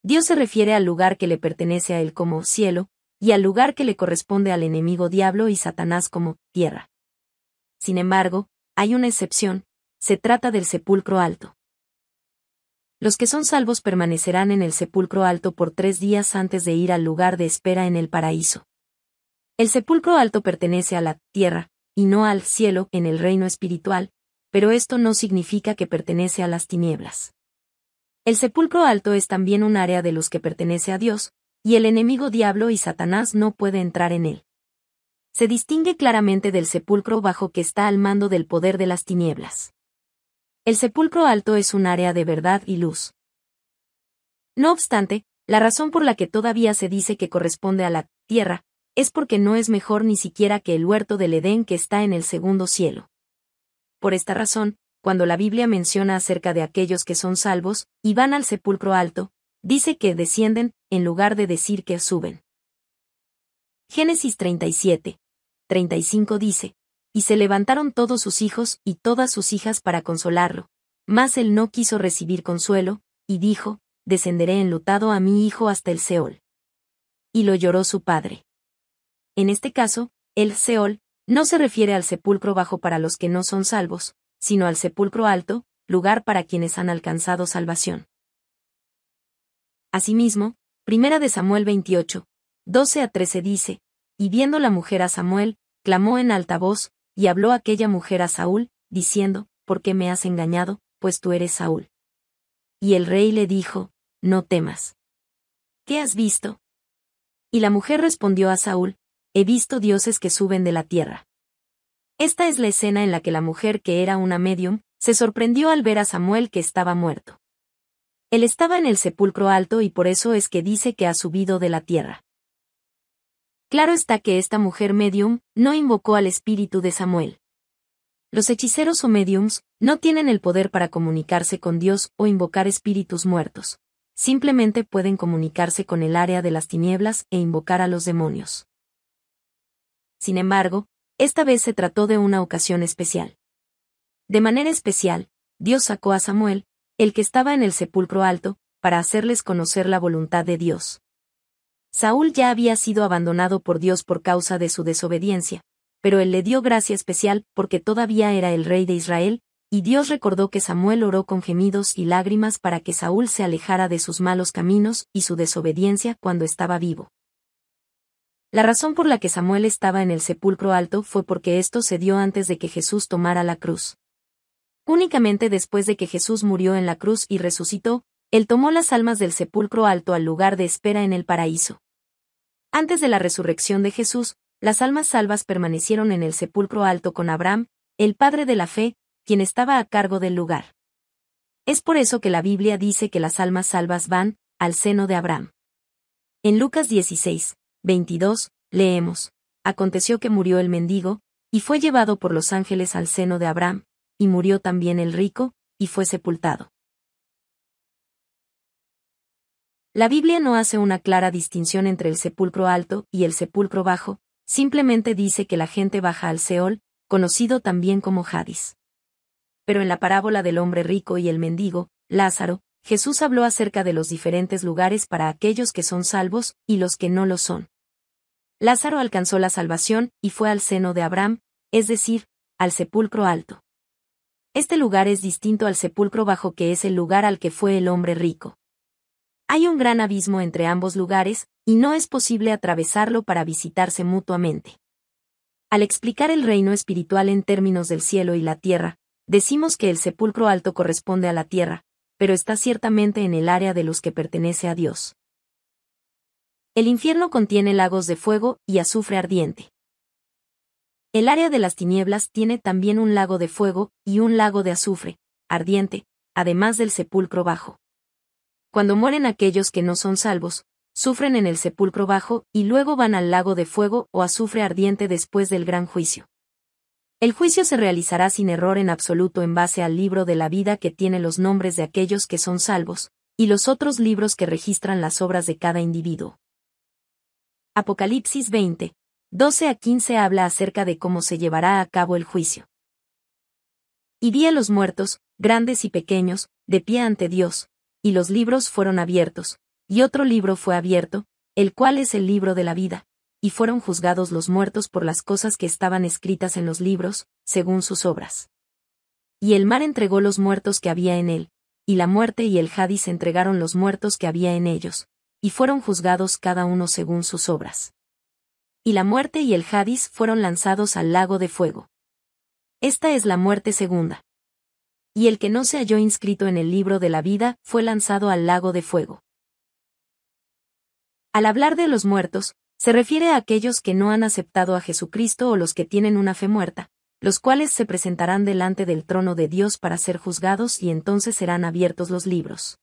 Dios se refiere al lugar que le pertenece a él como cielo, y al lugar que le corresponde al enemigo diablo y Satanás como tierra. Sin embargo, hay una excepción, se trata del sepulcro alto. Los que son salvos permanecerán en el sepulcro alto por 3 días antes de ir al lugar de espera en el paraíso. El sepulcro alto pertenece a la tierra, y no al cielo en el reino espiritual, pero esto no significa que pertenece a las tinieblas. El sepulcro alto es también un área de luz que pertenece a Dios, y el enemigo diablo y Satanás no puede entrar en él. Se distingue claramente del sepulcro bajo que está al mando del poder de las tinieblas. El sepulcro alto es un área de verdad y luz. No obstante, la razón por la que todavía se dice que corresponde a la tierra, es porque no es mejor ni siquiera que el huerto del Edén que está en el segundo cielo. Por esta razón, cuando la Biblia menciona acerca de aquellos que son salvos, y van al sepulcro alto, dice que descienden, en lugar de decir que suben. Génesis 37, 35 dice, y se levantaron todos sus hijos y todas sus hijas para consolarlo, mas él no quiso recibir consuelo, y dijo, descenderé enlutado a mi hijo hasta el Seol. Y lo lloró su padre. En este caso, el Seol, no se refiere al sepulcro bajo para los que no son salvos, sino al sepulcro alto, lugar para quienes han alcanzado salvación. Asimismo, 1 de Samuel 28, 12 a 13 dice, y viendo la mujer a Samuel, clamó en alta voz, y habló aquella mujer a Saúl, diciendo, ¿por qué me has engañado, pues tú eres Saúl? Y el rey le dijo, no temas. ¿Qué has visto? Y la mujer respondió a Saúl, he visto dioses que suben de la tierra. Esta es la escena en la que la mujer que era una medium, se sorprendió al ver a Samuel que estaba muerto. Él estaba en el sepulcro alto y por eso es que dice que ha subido de la tierra. Claro está que esta mujer medium no invocó al espíritu de Samuel. Los hechiceros o mediums no tienen el poder para comunicarse con Dios o invocar espíritus muertos. Simplemente pueden comunicarse con el área de las tinieblas e invocar a los demonios. Sin embargo, esta vez se trató de una ocasión especial. De manera especial, Dios sacó a Samuel, el que estaba en el sepulcro alto, para hacerles conocer la voluntad de Dios. Saúl ya había sido abandonado por Dios por causa de su desobediencia, pero él le dio gracia especial porque todavía era el rey de Israel, y Dios recordó que Samuel oró con gemidos y lágrimas para que Saúl se alejara de sus malos caminos y su desobediencia cuando estaba vivo. La razón por la que Samuel estaba en el sepulcro alto fue porque esto se dio antes de que Jesús tomara la cruz. Únicamente después de que Jesús murió en la cruz y resucitó, él tomó las almas del sepulcro alto al lugar de espera en el paraíso. Antes de la resurrección de Jesús, las almas salvas permanecieron en el sepulcro alto con Abraham, el padre de la fe, quien estaba a cargo del lugar. Es por eso que la Biblia dice que las almas salvas van al seno de Abraham. En Lucas 16, 22, leemos: aconteció que murió el mendigo, y fue llevado por los ángeles al seno de Abraham, y murió también el rico, y fue sepultado. La Biblia no hace una clara distinción entre el sepulcro alto y el sepulcro bajo, simplemente dice que la gente baja al Seol, conocido también como Hadis. Pero en la parábola del hombre rico y el mendigo, Lázaro, Jesús habló acerca de los diferentes lugares para aquellos que son salvos y los que no lo son. Lázaro alcanzó la salvación y fue al seno de Abraham, es decir, al sepulcro alto. Este lugar es distinto al sepulcro bajo, que es el lugar al que fue el hombre rico. Hay un gran abismo entre ambos lugares, y no es posible atravesarlo para visitarse mutuamente. Al explicar el reino espiritual en términos del cielo y la tierra, decimos que el sepulcro alto corresponde a la tierra, pero está ciertamente en el área de los que pertenece a Dios. El infierno contiene lagos de fuego y azufre ardiente. El área de las tinieblas tiene también un lago de fuego y un lago de azufre ardiente, además del sepulcro bajo. Cuando mueren aquellos que no son salvos, sufren en el sepulcro bajo y luego van al lago de fuego o azufre ardiente después del gran juicio. El juicio se realizará sin error en absoluto en base al libro de la vida que tiene los nombres de aquellos que son salvos, y los otros libros que registran las obras de cada individuo. Apocalipsis 20, 12 a 15 habla acerca de cómo se llevará a cabo el juicio. Y vi a los muertos, grandes y pequeños, de pie ante Dios, y los libros fueron abiertos, y otro libro fue abierto, el cual es el libro de la vida, y fueron juzgados los muertos por las cosas que estaban escritas en los libros, según sus obras. Y el mar entregó los muertos que había en él, y la muerte y el Hadis entregaron los muertos que había en ellos, y fueron juzgados cada uno según sus obras. Y la muerte y el Hadis fueron lanzados al lago de fuego. Esta es la muerte segunda. Y el que no se halló inscrito en el libro de la vida fue lanzado al lago de fuego. Al hablar de los muertos, se refiere a aquellos que no han aceptado a Jesucristo o los que tienen una fe muerta, los cuales se presentarán delante del trono de Dios para ser juzgados y entonces serán abiertos los libros.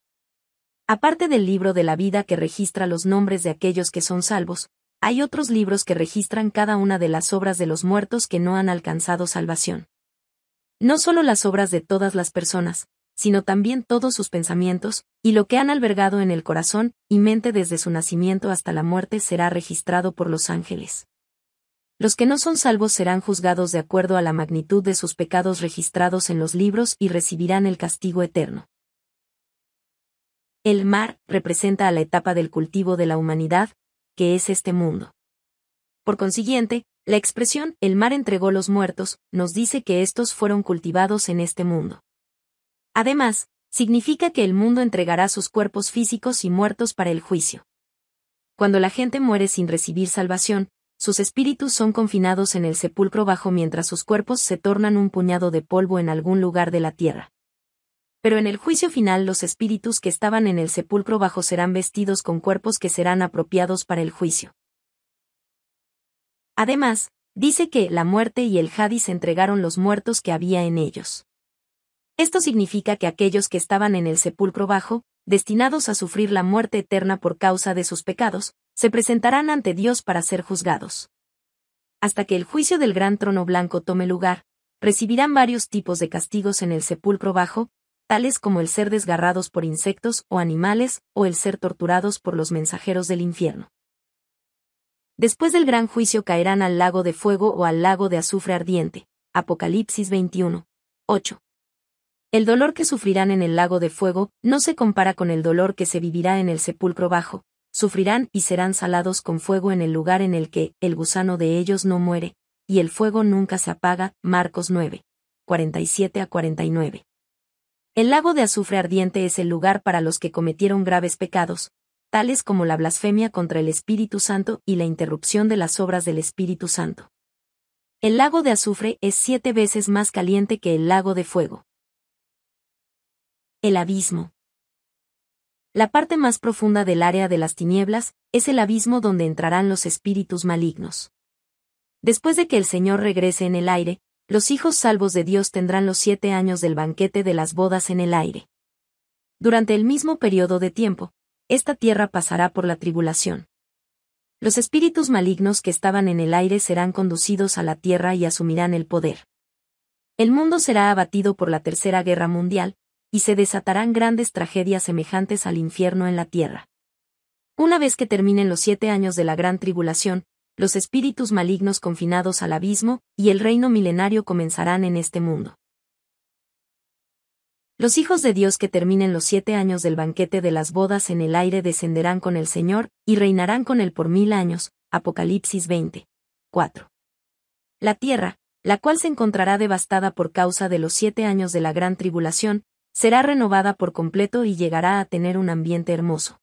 Aparte del libro de la vida que registra los nombres de aquellos que son salvos, hay otros libros que registran cada una de las obras de los muertos que no han alcanzado salvación. No solo las obras de todas las personas, sino también todos sus pensamientos, y lo que han albergado en el corazón y mente desde su nacimiento hasta la muerte será registrado por los ángeles. Los que no son salvos serán juzgados de acuerdo a la magnitud de sus pecados registrados en los libros y recibirán el castigo eterno. El mar representa a la etapa del cultivo de la humanidad, que es este mundo. Por consiguiente, la expresión «el mar entregó los muertos» nos dice que estos fueron cultivados en este mundo. Además, significa que el mundo entregará sus cuerpos físicos y muertos para el juicio. Cuando la gente muere sin recibir salvación, sus espíritus son confinados en el sepulcro bajo mientras sus cuerpos se tornan un puñado de polvo en algún lugar de la tierra. Pero en el juicio final los espíritus que estaban en el sepulcro bajo serán vestidos con cuerpos que serán apropiados para el juicio. Además, dice que la muerte y el Hadís entregaron los muertos que había en ellos. Esto significa que aquellos que estaban en el sepulcro bajo, destinados a sufrir la muerte eterna por causa de sus pecados, se presentarán ante Dios para ser juzgados. Hasta que el juicio del gran trono blanco tome lugar, recibirán varios tipos de castigos en el sepulcro bajo, tales como el ser desgarrados por insectos o animales, o el ser torturados por los mensajeros del infierno. Después del gran juicio caerán al lago de fuego o al lago de azufre ardiente. Apocalipsis 21, 8. El dolor que sufrirán en el lago de fuego no se compara con el dolor que se vivirá en el sepulcro bajo. Sufrirán y serán salados con fuego en el lugar en el que el gusano de ellos no muere, y el fuego nunca se apaga. Marcos 9, 47-49. El lago de azufre ardiente es el lugar para los que cometieron graves pecados, tales como la blasfemia contra el Espíritu Santo y la interrupción de las obras del Espíritu Santo. El lago de azufre es 7 veces más caliente que el lago de fuego. El abismo. La parte más profunda del área de las tinieblas es el abismo donde entrarán los espíritus malignos. Después de que el Señor regrese en el aire, los hijos salvos de Dios tendrán los 7 años del banquete de las bodas en el aire. Durante el mismo periodo de tiempo, esta tierra pasará por la tribulación. Los espíritus malignos que estaban en el aire serán conducidos a la tierra y asumirán el poder. El mundo será abatido por la Tercera Guerra Mundial, y se desatarán grandes tragedias semejantes al infierno en la tierra. Una vez que terminen los 7 años de la gran tribulación, los espíritus malignos confinados al abismo y el reino milenario comenzarán en este mundo. Los hijos de Dios que terminen los 7 años del banquete de las bodas en el aire descenderán con el Señor y reinarán con él por 1000 años. Apocalipsis 20, 4. La tierra, la cual se encontrará devastada por causa de los 7 años de la gran tribulación, será renovada por completo y llegará a tener un ambiente hermoso.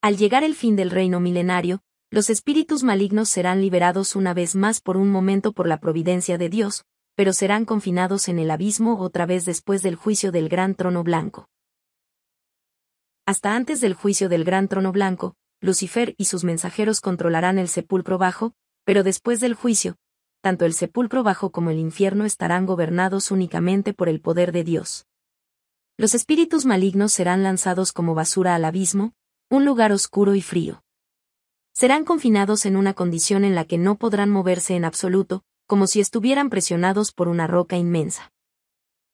Al llegar el fin del reino milenario, los espíritus malignos serán liberados una vez más por un momento por la providencia de Dios, pero serán confinados en el abismo otra vez después del juicio del gran trono blanco. Hasta antes del juicio del gran trono blanco, Lucifer y sus mensajeros controlarán el sepulcro bajo, pero después del juicio, tanto el sepulcro bajo como el infierno estarán gobernados únicamente por el poder de Dios. Los espíritus malignos serán lanzados como basura al abismo, un lugar oscuro y frío. Serán confinados en una condición en la que no podrán moverse en absoluto, como si estuvieran presionados por una roca inmensa.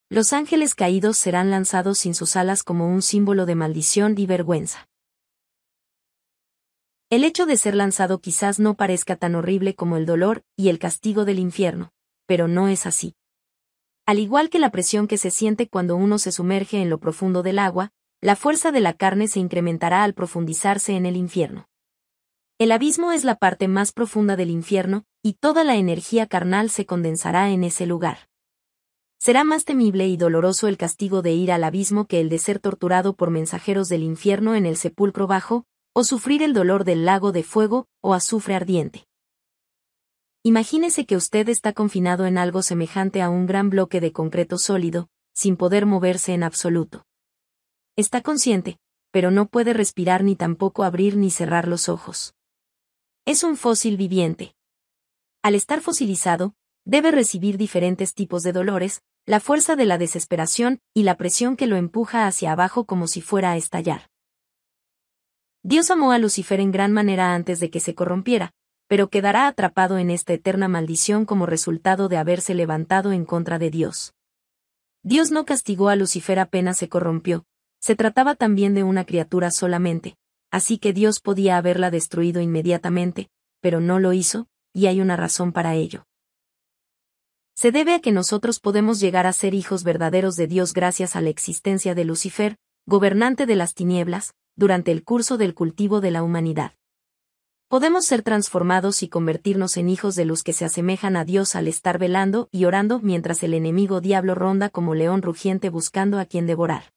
Los ángeles caídos serán lanzados sin sus alas como un símbolo de maldición y vergüenza. El hecho de ser lanzado quizás no parezca tan horrible como el dolor y el castigo del infierno, pero no es así. Al igual que la presión que se siente cuando uno se sumerge en lo profundo del agua, la fuerza de la carne se incrementará al profundizarse en el infierno. El abismo es la parte más profunda del infierno, y toda la energía carnal se condensará en ese lugar. Será más temible y doloroso el castigo de ir al abismo que el de ser torturado por mensajeros del infierno en el sepulcro bajo, o sufrir el dolor del lago de fuego o azufre ardiente. Imagínese que usted está confinado en algo semejante a un gran bloque de concreto sólido, sin poder moverse en absoluto. Está consciente, pero no puede respirar ni tampoco abrir ni cerrar los ojos. Es un fósil viviente. Al estar fosilizado, debe recibir diferentes tipos de dolores, la fuerza de la desesperación y la presión que lo empuja hacia abajo como si fuera a estallar. Dios amó a Lucifer en gran manera antes de que se corrompiera, pero quedará atrapado en esta eterna maldición como resultado de haberse levantado en contra de Dios. Dios no castigó a Lucifer apenas se corrompió, se trataba también de una criatura solamente, así que Dios podía haberla destruido inmediatamente, pero no lo hizo, y hay una razón para ello. Se debe a que nosotros podemos llegar a ser hijos verdaderos de Dios gracias a la existencia de Lucifer, gobernante de las tinieblas, durante el curso del cultivo de la humanidad. Podemos ser transformados y convertirnos en hijos de luz que se asemejan a Dios al estar velando y orando mientras el enemigo diablo ronda como león rugiente buscando a quien devorar.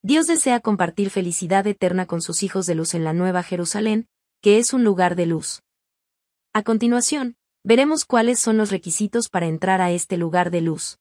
Dios desea compartir felicidad eterna con sus hijos de luz en la Nueva Jerusalén, que es un lugar de luz. A continuación, veremos cuáles son los requisitos para entrar a este lugar de luz.